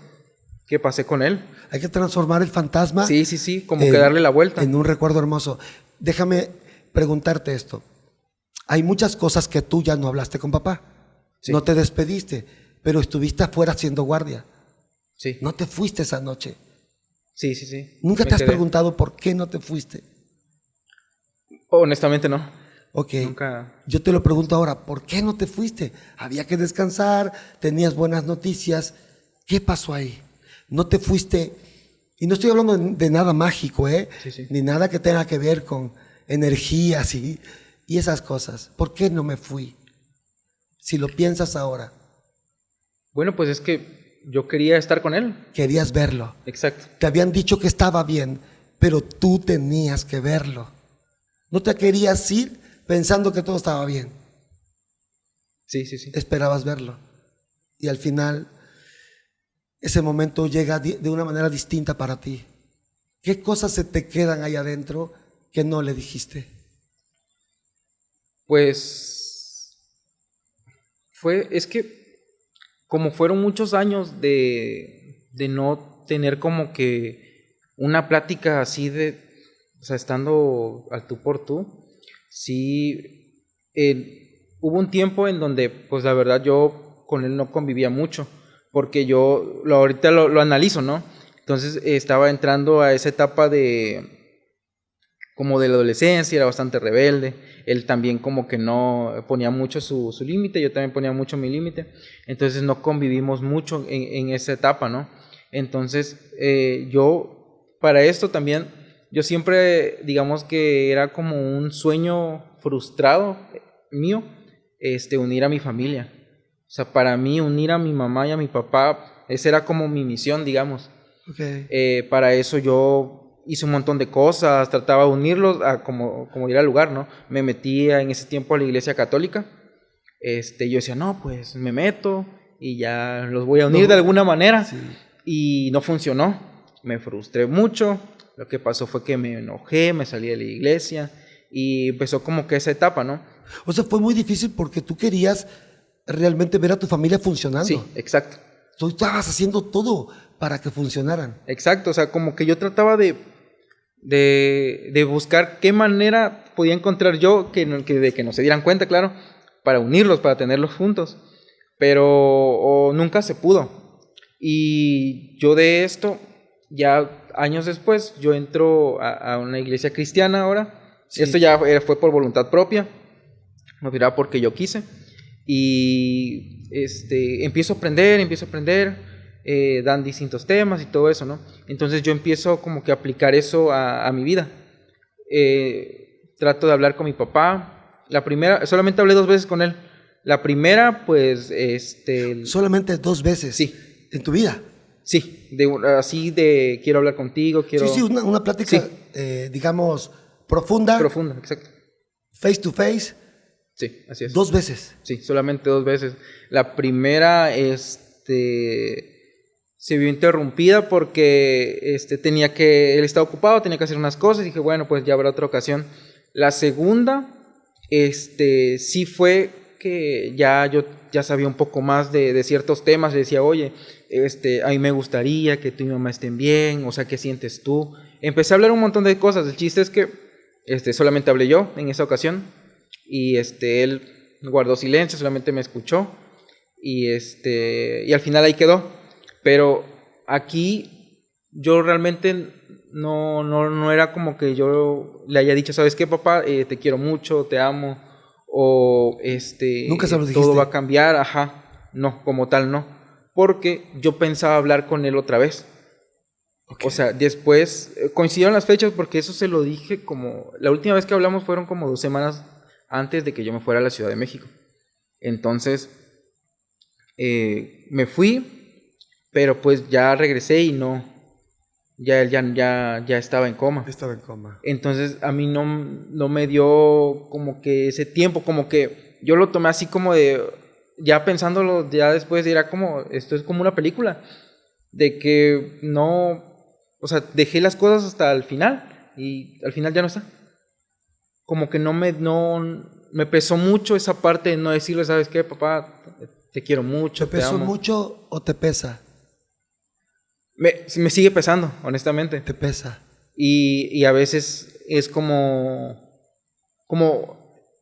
S1: que pasé con él.
S2: Hay que transformar el fantasma.
S1: Sí, como que darle la vuelta.
S2: En un recuerdo hermoso. Déjame preguntarte esto. Hay muchas cosas que tú ya no hablaste con papá. Sí. No te despediste, pero estuviste afuera haciendo guardia.
S1: Sí.
S2: No te fuiste esa noche.
S1: Sí.
S2: ¿Nunca te has preguntado por qué no te fuiste?
S1: Honestamente no.
S2: Ok.
S1: Nunca.
S2: Yo te lo pregunto ahora, ¿por qué no te fuiste? Había que descansar, tenías buenas noticias. ¿Qué pasó ahí? No te fuiste, y no estoy hablando de nada mágico,
S1: Sí.
S2: Ni nada que tenga que ver con energías y esas cosas. ¿Por qué no me fui? Si lo piensas ahora.
S1: Bueno, pues es que yo quería estar con él.
S2: Querías verlo.
S1: Exacto.
S2: Te habían dicho que estaba bien, pero tú tenías que verlo. No te querías ir pensando que todo estaba bien.
S1: Sí.
S2: Esperabas verlo. Y al final, ese momento llega de una manera distinta para ti. ¿Qué cosas se te quedan ahí adentro que no le dijiste?
S1: Pues es que como fueron muchos años de no tener como que una plática así o sea, estando al tú por tú, sí, hubo un tiempo en donde, pues la verdad yo con él no convivía mucho, porque yo ahorita lo analizo, ¿no? Entonces estaba entrando a esa etapa como de la adolescencia, era bastante rebelde, él también como que no ponía mucho su límite, yo también ponía mucho mi límite, entonces no convivimos mucho en esa etapa, ¿no? Entonces para esto también, yo siempre, digamos que era como un sueño frustrado mío, unir a mi familia, o sea, para mí unir a mi mamá y a mi papá, esa era como mi misión, digamos.
S2: Okay.
S1: Para eso yo hice un montón de cosas, trataba de unirlos a como ir al lugar, ¿no? Me metía en ese tiempo a la iglesia católica. Yo decía, no, pues me meto y ya los voy a unir de alguna manera.
S2: Sí.
S1: Y no funcionó. Me frustré mucho. Lo que pasó fue que me enojé, me salí de la iglesia y empezó como que esa etapa, ¿no?
S2: O sea, fue muy difícil porque tú querías realmente ver a tu familia funcionando.
S1: Sí, exacto.
S2: tú estabas haciendo todo para que funcionaran.
S1: Exacto, o sea, como que yo trataba de buscar qué manera podía encontrar yo de que no se dieran cuenta, claro, para unirlos, para tenerlos juntos, pero nunca se pudo. Y yo de esto, ya años después, yo entro a una iglesia cristiana ahora. Sí. Esto ya fue por voluntad propia, no dirá porque yo quise. Y empiezo a aprender, dan distintos temas y todo eso, ¿no? Entonces yo empiezo como que a aplicar eso a mi vida. Trato de hablar con mi papá. La primera, solamente hablé 2 veces con él. La primera, pues,
S2: ¿Solamente 2 veces?
S1: Sí.
S2: ¿En tu vida?
S1: Sí, así de quiero hablar contigo, quiero...
S2: Sí, una plática, sí. Digamos, profunda.
S1: Profunda, exacto.
S2: Face to face.
S1: Sí, así es.
S2: 2 veces.
S1: Sí, solamente 2 veces. La primera, se vio interrumpida porque él estaba ocupado, tenía que hacer unas cosas y dije, bueno, pues ya habrá otra ocasión. La segunda, sí fue que yo ya sabía un poco más de ciertos temas. Le decía, oye, a mí me gustaría que tú y mi mamá estén bien, o sea, ¿qué sientes tú? Empecé a hablar un montón de cosas. El chiste es que solamente hablé yo en esa ocasión y él guardó silencio, solamente me escuchó y al final ahí quedó. Pero aquí yo realmente no era como que yo le haya dicho, ¿sabes qué, papá? Te quiero mucho, te amo, o
S2: nunca se lo dijiste.
S1: Todo va a cambiar, ajá, no, como tal no, porque yo pensaba hablar con él otra vez. Okay. O sea, después coincidieron las fechas porque eso se lo dije la última vez que hablamos fueron como 2 semanas antes de que yo me fuera a la Ciudad de México. Entonces me fui, pero pues ya regresé y ya estaba en coma.
S2: Estaba en coma.
S1: Entonces a mí no me dio como que ese tiempo, como que yo lo tomé así como de, ya pensándolo, ya después era como, esto es como una película, de que o sea, dejé las cosas hasta el final y al final ya no está. Como que no me pesó mucho esa parte de no decirle, ¿sabes qué, papá? Te quiero mucho,
S2: ¿Te pesó mucho o te pesa?
S1: Me sigue pesando, honestamente.
S2: Te pesa.
S1: Y a veces es como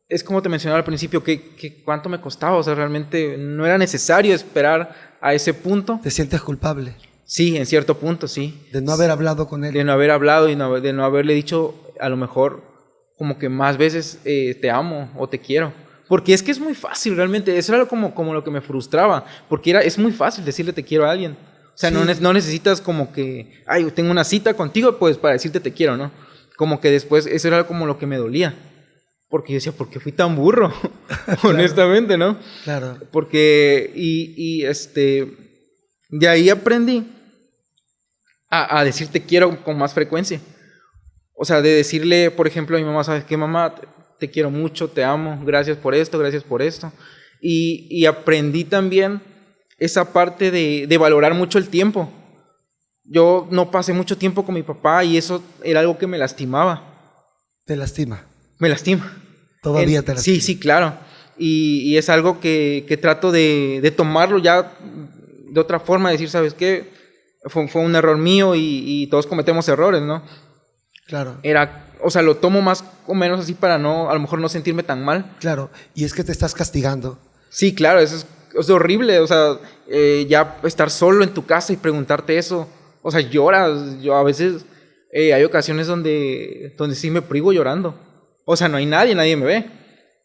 S1: te mencionaba al principio, que cuánto me costaba, o sea, realmente no era necesario esperar a ese punto.
S2: ¿Te sientes culpable?
S1: Sí, en cierto punto, sí.
S2: De no haber hablado con él.
S1: De no haber hablado y de no haberle dicho a lo mejor como que más veces te amo o te quiero. Porque es que es muy fácil realmente, eso era como lo que me frustraba, porque es muy fácil decirle te quiero a alguien. O sea, sí. no necesitas como que, ay, tengo una cita contigo pues para decirte te quiero, ¿no? Como que después eso era como lo que me dolía. Porque yo decía, ¿por qué fui tan burro? Honestamente, ¿no?
S2: Claro.
S1: Porque, de ahí aprendí a decir te quiero con más frecuencia. O sea, de decirle, por ejemplo, a mi mamá, ¿sabes qué, mamá? Te quiero mucho, te amo, gracias por esto, gracias por esto. Y aprendí también esa parte de valorar mucho el tiempo. Yo no pasé mucho tiempo con mi papá y eso era algo que me lastimaba.
S2: ¿Te lastima?
S1: Me lastima.
S2: ¿Todavía te lastima?
S1: Sí, claro. Y es algo que trato de tomarlo ya de otra forma, decir, ¿sabes qué? Fue un error mío y todos cometemos errores, ¿no?
S2: Claro.
S1: O sea, lo tomo más o menos así para a lo mejor no sentirme tan mal.
S2: Claro, y es que te estás castigando.
S1: Sí, claro, eso es horrible, o sea, ya estar solo en tu casa y preguntarte eso, o sea, lloras. Yo a veces hay ocasiones donde sí me privo llorando. O sea, no hay nadie me ve.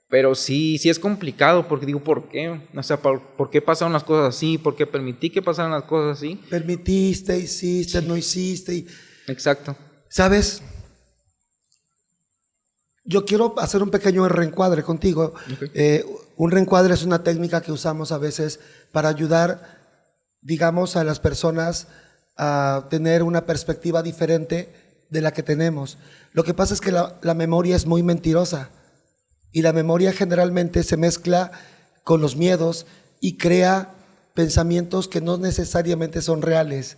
S1: Pero sí es complicado porque digo, ¿por qué? O sea, ¿por qué pasaron las cosas así? ¿Por qué permití que pasaran las cosas así?
S2: Permitiste, hiciste, no hiciste.
S1: Exacto.
S2: ¿Sabes? Yo quiero hacer un pequeño reencuadre contigo. Okay. Un reencuadre es una técnica que usamos a veces para ayudar, digamos, a las personas a tener una perspectiva diferente de la que tenemos. Lo que pasa es que la memoria es muy mentirosa y la memoria generalmente se mezcla con los miedos y crea pensamientos que no necesariamente son reales.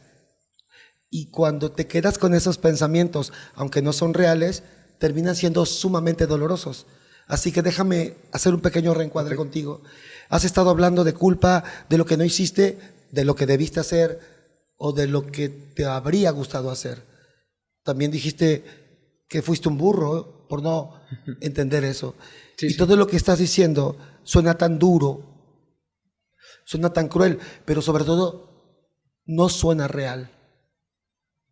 S2: Y cuando te quedas con esos pensamientos, aunque no son reales, terminan siendo sumamente dolorosos. Así que déjame hacer un pequeño reencuadre contigo. Has estado hablando de culpa, de lo que no hiciste, de lo que debiste hacer o de lo que te habría gustado hacer. También dijiste que fuiste un burro por no entender eso.
S1: Sí,
S2: Y
S1: sí.
S2: todo lo que estás diciendo suena tan duro, suena tan cruel, pero sobre todo no suena real.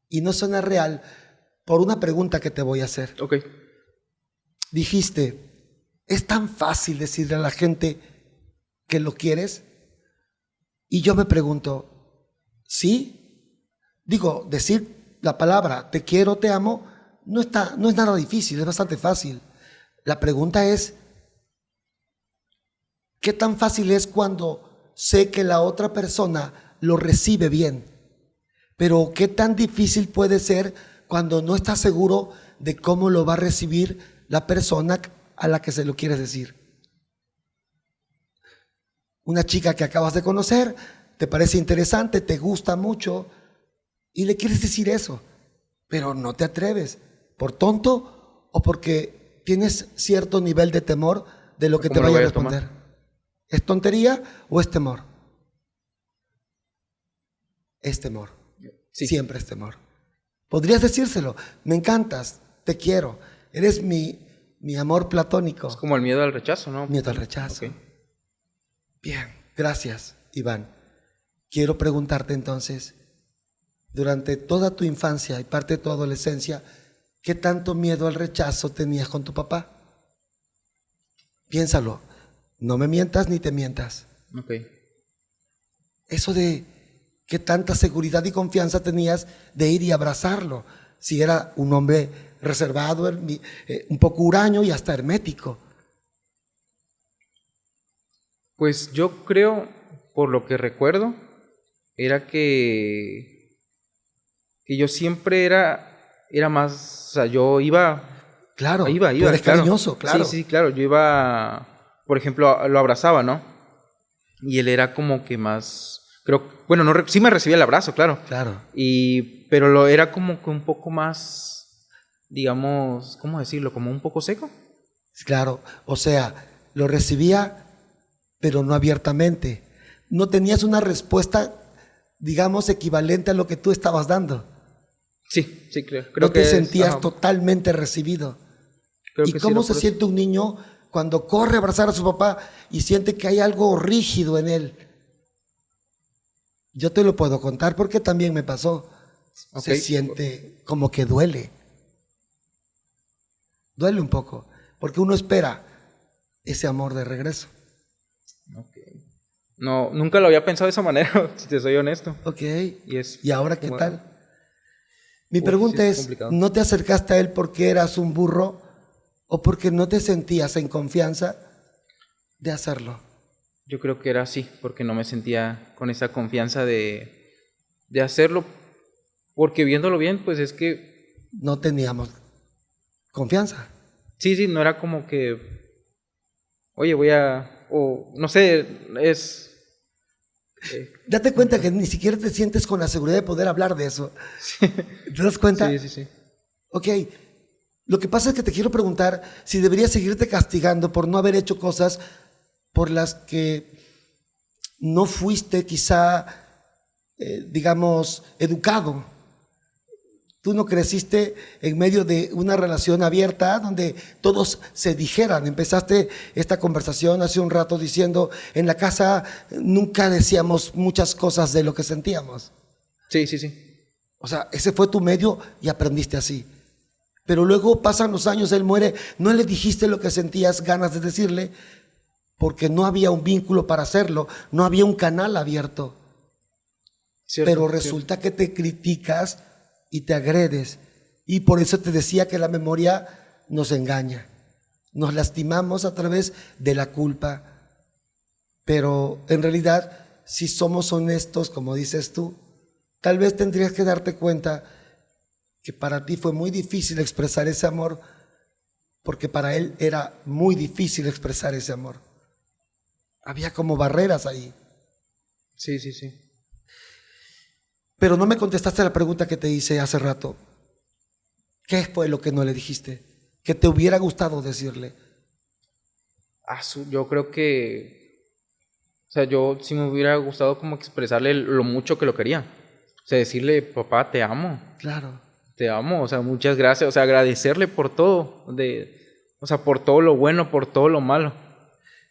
S2: Y no suena real por una pregunta que te voy a hacer.
S1: Ok.
S2: Dijiste, ¿es tan fácil decirle a la gente que lo quieres? Y yo me pregunto, ¿sí? Digo, decir la palabra te quiero, te amo, no es nada difícil, es bastante fácil. La pregunta es, ¿qué tan fácil es cuando sé que la otra persona lo recibe bien? Pero ¿qué tan difícil puede ser cuando no estás seguro de cómo lo va a recibir la persona a la que se lo quieres decir? Una chica que acabas de conocer, te parece interesante, te gusta mucho y le quieres decir eso, pero no te atreves, por tonto o porque tienes cierto nivel de temor de lo que te
S1: ¿Cómo lo
S2: vaya a
S1: voy a
S2: responder.
S1: tomar?
S2: ¿Es tontería o es temor? Es temor.
S1: Sí.
S2: Siempre es temor. Podrías decírselo, me encantas, te quiero, eres mi amor
S1: Es
S2: platónico.
S1: como el miedo al rechazo, ¿no?
S2: Miedo al rechazo.
S1: Ok.
S2: Bien, gracias, Iván. Quiero preguntarte entonces, durante toda tu infancia y parte de tu adolescencia, ¿qué tanto miedo al rechazo tenías con tu papá? Piénsalo, no me mientas ni te mientas.
S1: Ok.
S2: Eso de qué tanta seguridad y confianza tenías de ir y abrazarlo, si era un hombre reservado, un poco huraño y hasta hermético.
S1: Pues yo creo, por lo que recuerdo, era que yo siempre era más, o sea, yo
S2: Claro,
S1: iba,
S2: tú eres
S1: claro.
S2: cariñoso,
S1: Sí,
S2: claro.
S1: sí, claro, yo iba, por ejemplo, lo abrazaba, ¿no? Y él era como que más, creo, bueno, no, sí me recibía el abrazo, claro.
S2: Claro,
S1: Pero lo era como que un poco más, digamos, ¿cómo decirlo? Como un poco seco.
S2: claro. O sea, lo recibía, pero no abiertamente. No tenías una respuesta, digamos, equivalente a lo que tú estabas dando.
S1: Sí, sí, creo.
S2: No
S1: Creo
S2: te
S1: que es,
S2: sentías
S1: ajá,
S2: totalmente recibido.
S1: creo
S2: ¿Y
S1: que sí
S2: cómo
S1: era
S2: se
S1: por eso.
S2: siente un niño cuando corre a abrazar a su papá y siente que hay algo rígido en él? Yo te lo puedo contar porque también me pasó.
S1: Ok,
S2: Se siente como que duele. Duele un poco, porque uno espera ese amor de regreso.
S1: ok. No, nunca lo había pensado de esa manera, si te soy honesto.
S2: Ok,
S1: Y es
S2: ¿y ahora qué
S1: como,
S2: tal? Mi
S1: uy, sí
S2: pregunta
S1: es
S2: es,
S1: complicado.
S2: ¿no te acercaste a él porque eras un burro o porque no te sentías en confianza de hacerlo?
S1: Yo creo que era así, porque no me sentía con esa confianza de hacerlo, porque viéndolo bien, pues es que,
S2: No teníamos confianza.
S1: sí, sí, no era como que, oye, o no sé,
S2: Date cuenta que ni siquiera te sientes con la seguridad de poder hablar de eso. ¿Te das cuenta?
S1: sí, sí, sí.
S2: Ok, lo que pasa es que te quiero preguntar si deberías seguirte castigando por no haber hecho cosas por las que no fuiste quizá, digamos, educado. Tú no creciste en medio de una relación abierta donde todos se dijeran. Empezaste esta conversación hace un rato diciendo, en la casa nunca decíamos muchas cosas de lo que sentíamos.
S1: Sí, sí, sí.
S2: O sea, ese fue tu medio y aprendiste así. Pero luego pasan los años, él muere, no le dijiste lo que sentías ganas de decirle porque no había un vínculo para hacerlo, no había un canal abierto.
S1: Cierto,
S2: Pero
S1: cierto.
S2: resulta que te criticas y te agredes. Y por eso te decía que la memoria nos engaña. Nos lastimamos a través de la culpa. Pero en realidad, si somos honestos, como dices tú, tal vez tendrías que darte cuenta que para ti fue muy difícil expresar ese amor, porque para él era muy difícil expresar ese amor. Había como barreras ahí.
S1: Sí, sí, sí.
S2: Pero no me contestaste la pregunta que te hice hace rato. ¿Qué fue lo que no le dijiste? Que te hubiera gustado decirle.
S1: Yo creo O sea, yo sí me hubiera gustado como expresarle lo mucho que lo quería. O sea, decirle, papá,
S2: Claro.
S1: te amo, o sea, muchas gracias. O sea, agradecerle por todo, o sea, por todo lo bueno, por todo lo malo.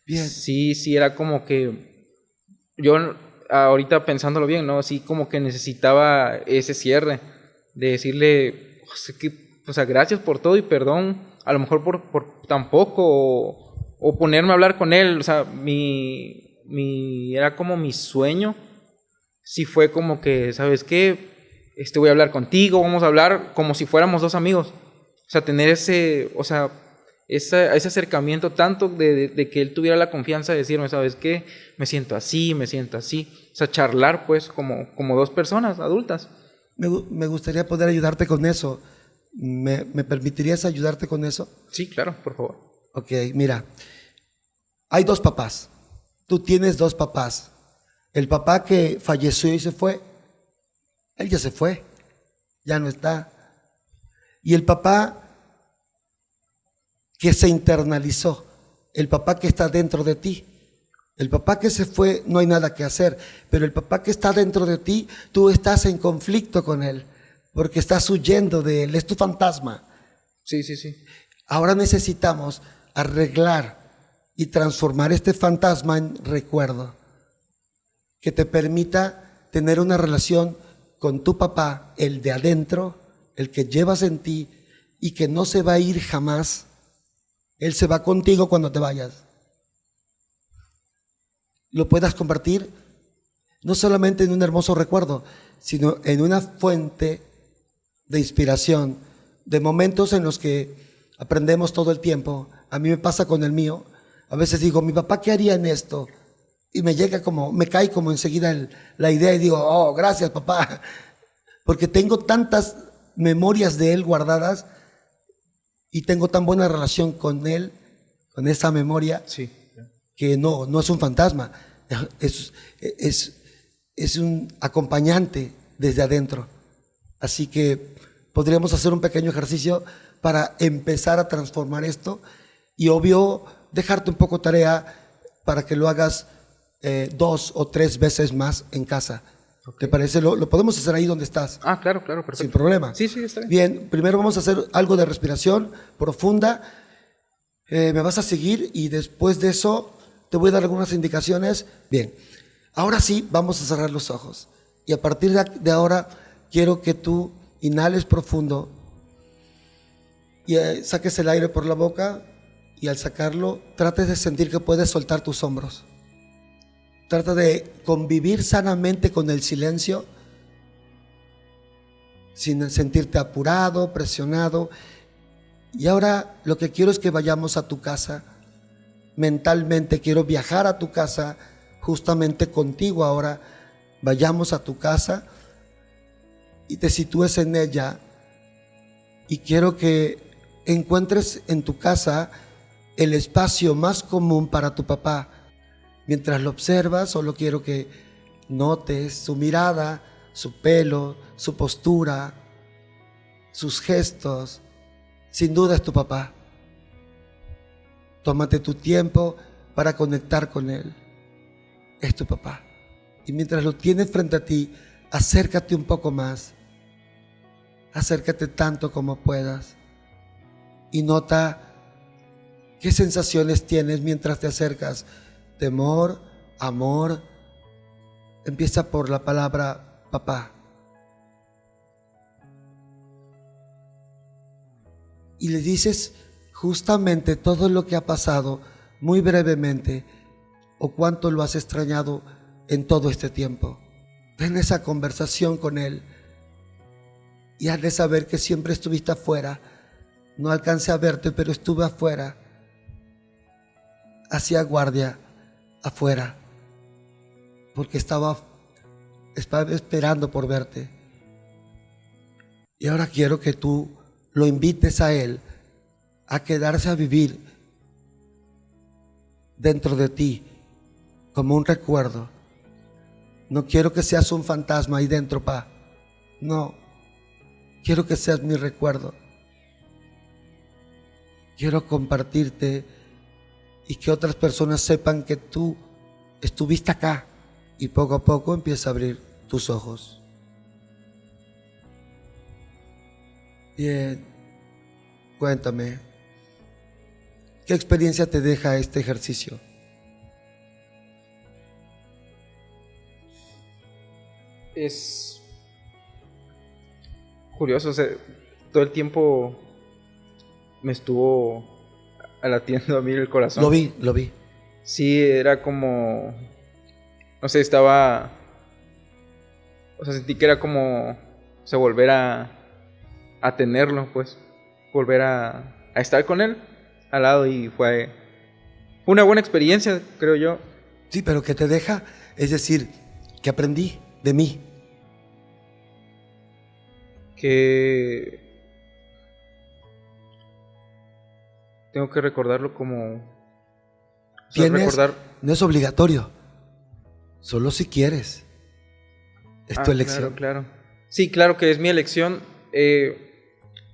S2: Bien.
S1: Sí, sí, era como que yo ahorita pensándolo bien, ¿no? Sí, como que necesitaba ese cierre de decirle, o sea, gracias por todo y perdón, a lo mejor por tampoco, o ponerme a hablar con él, o sea, era como mi sueño, sí fue como que, ¿sabes qué? Voy a hablar contigo, vamos a hablar como si fuéramos dos amigos, o sea, tener o sea, ese acercamiento tanto de que él tuviera la confianza de decirme, ¿sabes qué? Me siento así. O sea, charlar pues como dos personas adultas.
S2: Me gustaría poder ayudarte con eso. ¿Me permitirías ayudarte con eso?
S1: Sí, claro, por favor.
S2: Ok, mira, hay dos papás. Tú tienes dos papás. El papá que falleció y se fue, él ya se fue, ya no está. Y el papá que se internalizó, el papá que está dentro de ti. El papá que se fue, no hay nada que hacer, pero el papá que está dentro de ti, tú estás en conflicto con él, porque estás huyendo de él, es tu fantasma.
S1: Sí, sí, sí.
S2: Ahora necesitamos arreglar y transformar este fantasma en recuerdo, que te permita tener una relación con tu papá, el de adentro, el que llevas en ti y que no se va a ir jamás. Él se va contigo cuando te vayas. Lo puedas compartir no solamente en un hermoso recuerdo, sino en una fuente de inspiración, de momentos en los que aprendemos todo el tiempo. A mí me pasa con el mío. A veces digo, mi papá, ¿qué haría en esto? Y me cae como enseguida la idea y digo, oh, gracias papá, porque tengo tantas memorias de él guardadas y tengo tan buena relación con él, con esa memoria,
S1: Sí.
S2: que no es un fantasma, es un acompañante desde adentro. Así que podríamos hacer un pequeño ejercicio para empezar a transformar esto y obvio dejarte un poco tarea para que lo hagas 2 o 3 veces más en casa. ¿Te parece? Lo podemos hacer ahí donde estás.
S1: Ah, claro, claro, perfecto.
S2: Sin problema.
S1: Sí, sí, está bien.
S2: Bien, primero vamos a hacer algo de respiración profunda. Me vas a seguir y después de eso te voy a dar algunas indicaciones. Bien, ahora sí vamos a cerrar los ojos. Y a partir de ahora quiero que tú inhales profundo y saques el aire por la boca y al sacarlo trates de sentir que puedes soltar tus hombros. Trata de convivir sanamente con el silencio sin sentirte apurado, presionado. Y ahora lo que quiero es que vayamos a tu casa. Mentalmente quiero viajar a tu casa, justamente contigo ahora. Vayamos a tu casa y te sitúes en ella. Y quiero que encuentres en tu casa el espacio más común para tu papá. Mientras lo observas, solo quiero que notes su mirada, su pelo, su postura, sus gestos. Sin duda es tu papá. Tómate tu tiempo para conectar con él. Es tu papá. Y mientras lo tienes frente a ti, acércate un poco más. Acércate tanto como puedas. Y nota qué sensaciones tienes mientras te acercas. Temor, amor. Empieza por la palabra papá. Y le dices justamente todo lo que ha pasado, muy brevemente, o cuánto lo has extrañado en todo este tiempo. Ten esa conversación con él y has de saber que siempre estuviste afuera. No alcancé a verte, pero estuve afuera. Hacía guardia afuera, porque estaba esperando por verte. Y ahora quiero que tú lo invites a él a quedarse a vivir dentro de ti como un recuerdo. No quiero que seas un fantasma ahí dentro, pa. No, quiero que seas mi recuerdo. Quiero compartirte y que otras personas sepan que tú estuviste acá y poco a poco empieza a abrir tus ojos. Bien, cuéntame, ¿qué experiencia te deja este ejercicio?
S1: Es curioso, o sea, todo el tiempo me estuvo latiendo a mí el corazón.
S2: Lo vi.
S1: Sí, era como, no sé, estaba, o sea, sentí que era como, o sea, volver a tenerlo, pues, volver a estar con él al lado, y fue una buena experiencia, creo yo.
S2: Sí, pero ¿qué te deja? Es decir, que aprendí de mí.
S1: Que tengo que recordarlo como, o sea, recordar.
S2: No es obligatorio, solo si quieres. Es tu elección.
S1: Claro, claro. Sí, claro que es mi elección.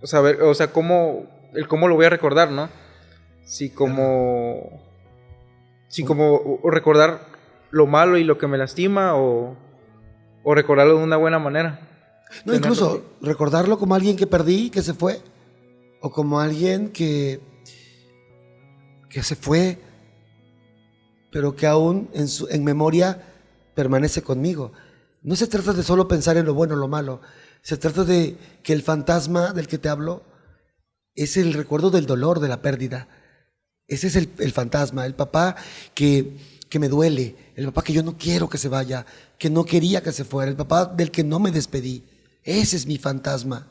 S1: O sea, o sea, cómo lo voy a recordar, ¿no? Sí, como o recordar lo malo y lo que me lastima, o recordarlo de una buena manera.
S2: No, incluso recordarlo como alguien que perdí, que se fue, o como alguien que se fue, pero que aún en memoria permanece conmigo. No se trata de solo pensar en lo bueno o lo malo, se trata de que el fantasma del que te hablo es el recuerdo del dolor, de la pérdida. Ese es el fantasma, el papá que me duele, el papá que yo no quiero que se vaya, que no quería que se fuera, el papá del que no me despedí. Ese es mi fantasma.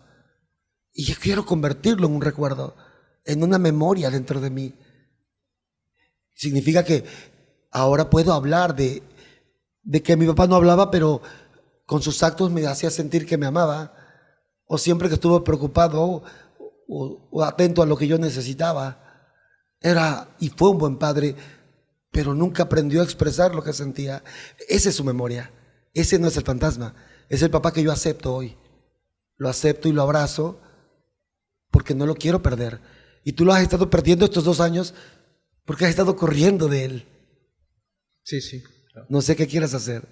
S2: Y yo quiero convertirlo en un recuerdo, en una memoria dentro de mí. Significa que ahora puedo hablar de que mi papá no hablaba, pero con sus actos me hacía sentir que me amaba, o siempre que estuvo preocupado o atento a lo que yo necesitaba. Era y fue un buen padre, pero nunca aprendió a expresar lo que sentía. Esa es su memoria. Ese no es el fantasma. Es el papá que yo acepto hoy. Lo acepto y lo abrazo porque no lo quiero perder. Y tú lo has estado perdiendo estos 2 años porque has estado corriendo de él.
S1: Sí, sí. Claro.
S2: No sé qué quieras hacer.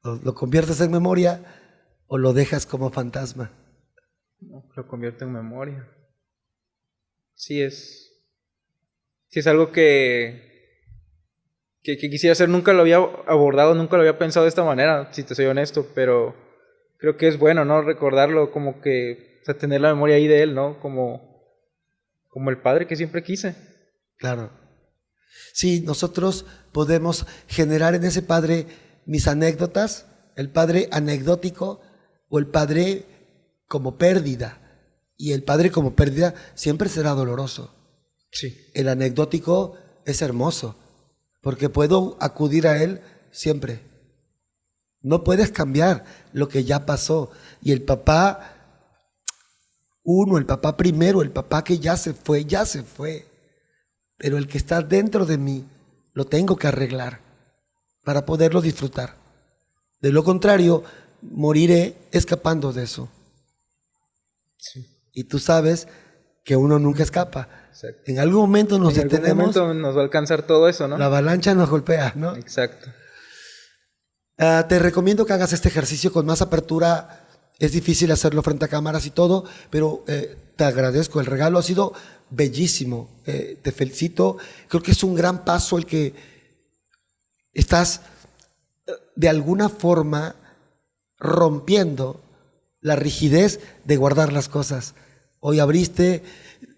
S2: O lo conviertes en memoria o lo dejas como fantasma.
S1: No, lo convierto en memoria. Sí es algo que quisiera hacer. Nunca lo había abordado, nunca lo había pensado de esta manera, si te soy honesto, pero creo que es bueno, ¿no? Recordarlo, como que, o sea, tener la memoria ahí de él, ¿no? Como el padre que siempre quise.
S2: Claro. Sí, nosotros podemos generar en ese padre mis anécdotas, el padre anecdótico o el padre como pérdida. Y el padre como pérdida siempre será doloroso.
S1: Sí.
S2: El anecdótico es hermoso, porque puedo acudir a él siempre. No puedes cambiar lo que ya pasó. Y el papá uno, el papá primero, el papá que ya se fue, pero el que está dentro de mí lo tengo que arreglar para poderlo disfrutar. De lo contrario, moriré escapando de eso.
S1: Sí.
S2: Y tú sabes que uno nunca escapa.
S1: Exacto.
S2: En algún momento nos detenemos.
S1: En algún momento nos va a alcanzar todo eso, ¿no?
S2: La avalancha nos golpea, ¿no?
S1: Exacto.
S2: Te recomiendo que hagas este ejercicio con más apertura. Es difícil hacerlo frente a cámaras y todo, pero te agradezco. El regalo ha sido bellísimo. Te felicito. Creo que es un gran paso el que estás de alguna forma rompiendo la rigidez de guardar las cosas. Hoy abriste,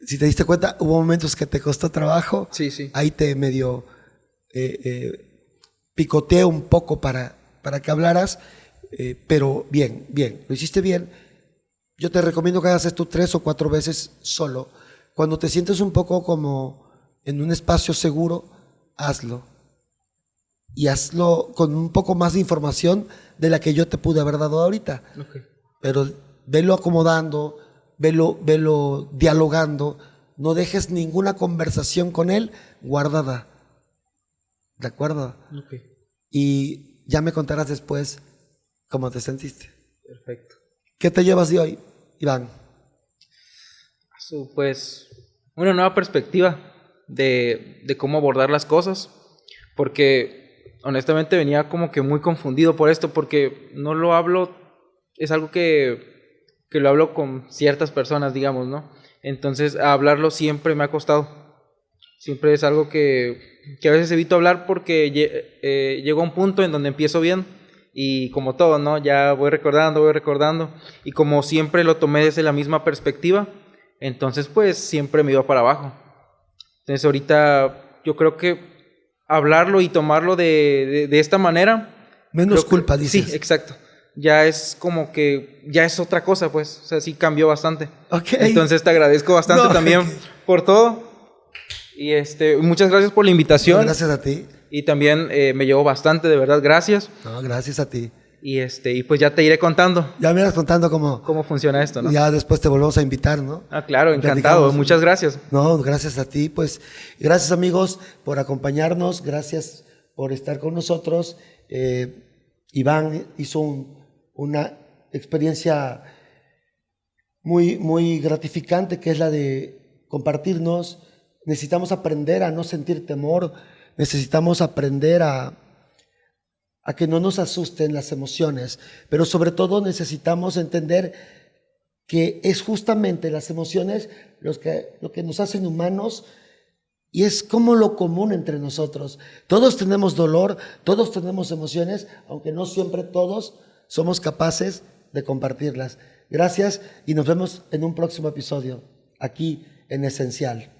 S2: si te diste cuenta, hubo momentos que te costó trabajo.
S1: Sí, sí.
S2: Ahí te medio picoteé un poco para que hablaras, pero bien, lo hiciste bien. Yo te recomiendo que hagas esto 3 o 4 veces solo. Cuando te sientes un poco como en un espacio seguro, hazlo. Y hazlo con un poco más de información de la que yo te pude haber dado ahorita.
S1: Okay.
S2: Pero velo acomodando, velo dialogando. No dejes ninguna conversación con él guardada. ¿De acuerdo?
S1: Okay.
S2: Y ya me contarás después cómo te sentiste.
S1: Perfecto.
S2: ¿Qué te llevas de hoy, Iván?
S1: Pues una nueva perspectiva de cómo abordar las cosas. porque honestamente venía como que muy confundido por esto, porque no lo hablo, es algo que lo hablo con ciertas personas, digamos, ¿no? Entonces, hablarlo siempre me ha costado. Siempre es algo que a veces evito hablar porque llego a un punto en donde empiezo bien y como todo, ¿no? Ya voy recordando y como siempre lo tomé desde la misma perspectiva, entonces pues siempre me iba para abajo. Entonces ahorita yo creo que hablarlo y tomarlo de esta manera...
S2: Menos culpa, dices.
S1: Sí, exacto. Ya es como que, ya es otra cosa, pues, o sea, sí cambió bastante.
S2: Okay.
S1: Entonces te agradezco bastante también por todo. Y muchas gracias por la invitación.
S2: No, gracias a ti.
S1: Y también me llevó bastante, de verdad, gracias.
S2: No, gracias a ti.
S1: Y pues ya te iré contando.
S2: Ya me irás contando cómo
S1: funciona esto, ¿no?
S2: Ya después te volvemos a invitar, ¿no?
S1: Ah, claro, encantado. Muchas gracias.
S2: No, gracias a ti. Pues gracias, amigos, por acompañarnos. Gracias por estar con nosotros. Iván hizo una experiencia muy, muy gratificante, que es la de compartirnos. Necesitamos aprender a no sentir temor. Necesitamos aprender a que no nos asusten las emociones, pero sobre todo necesitamos entender que es justamente las emociones lo que nos hacen humanos, y es como lo común entre nosotros. Todos tenemos dolor, todos tenemos emociones, aunque no siempre todos somos capaces de compartirlas. Gracias y nos vemos en un próximo episodio aquí en Esencial.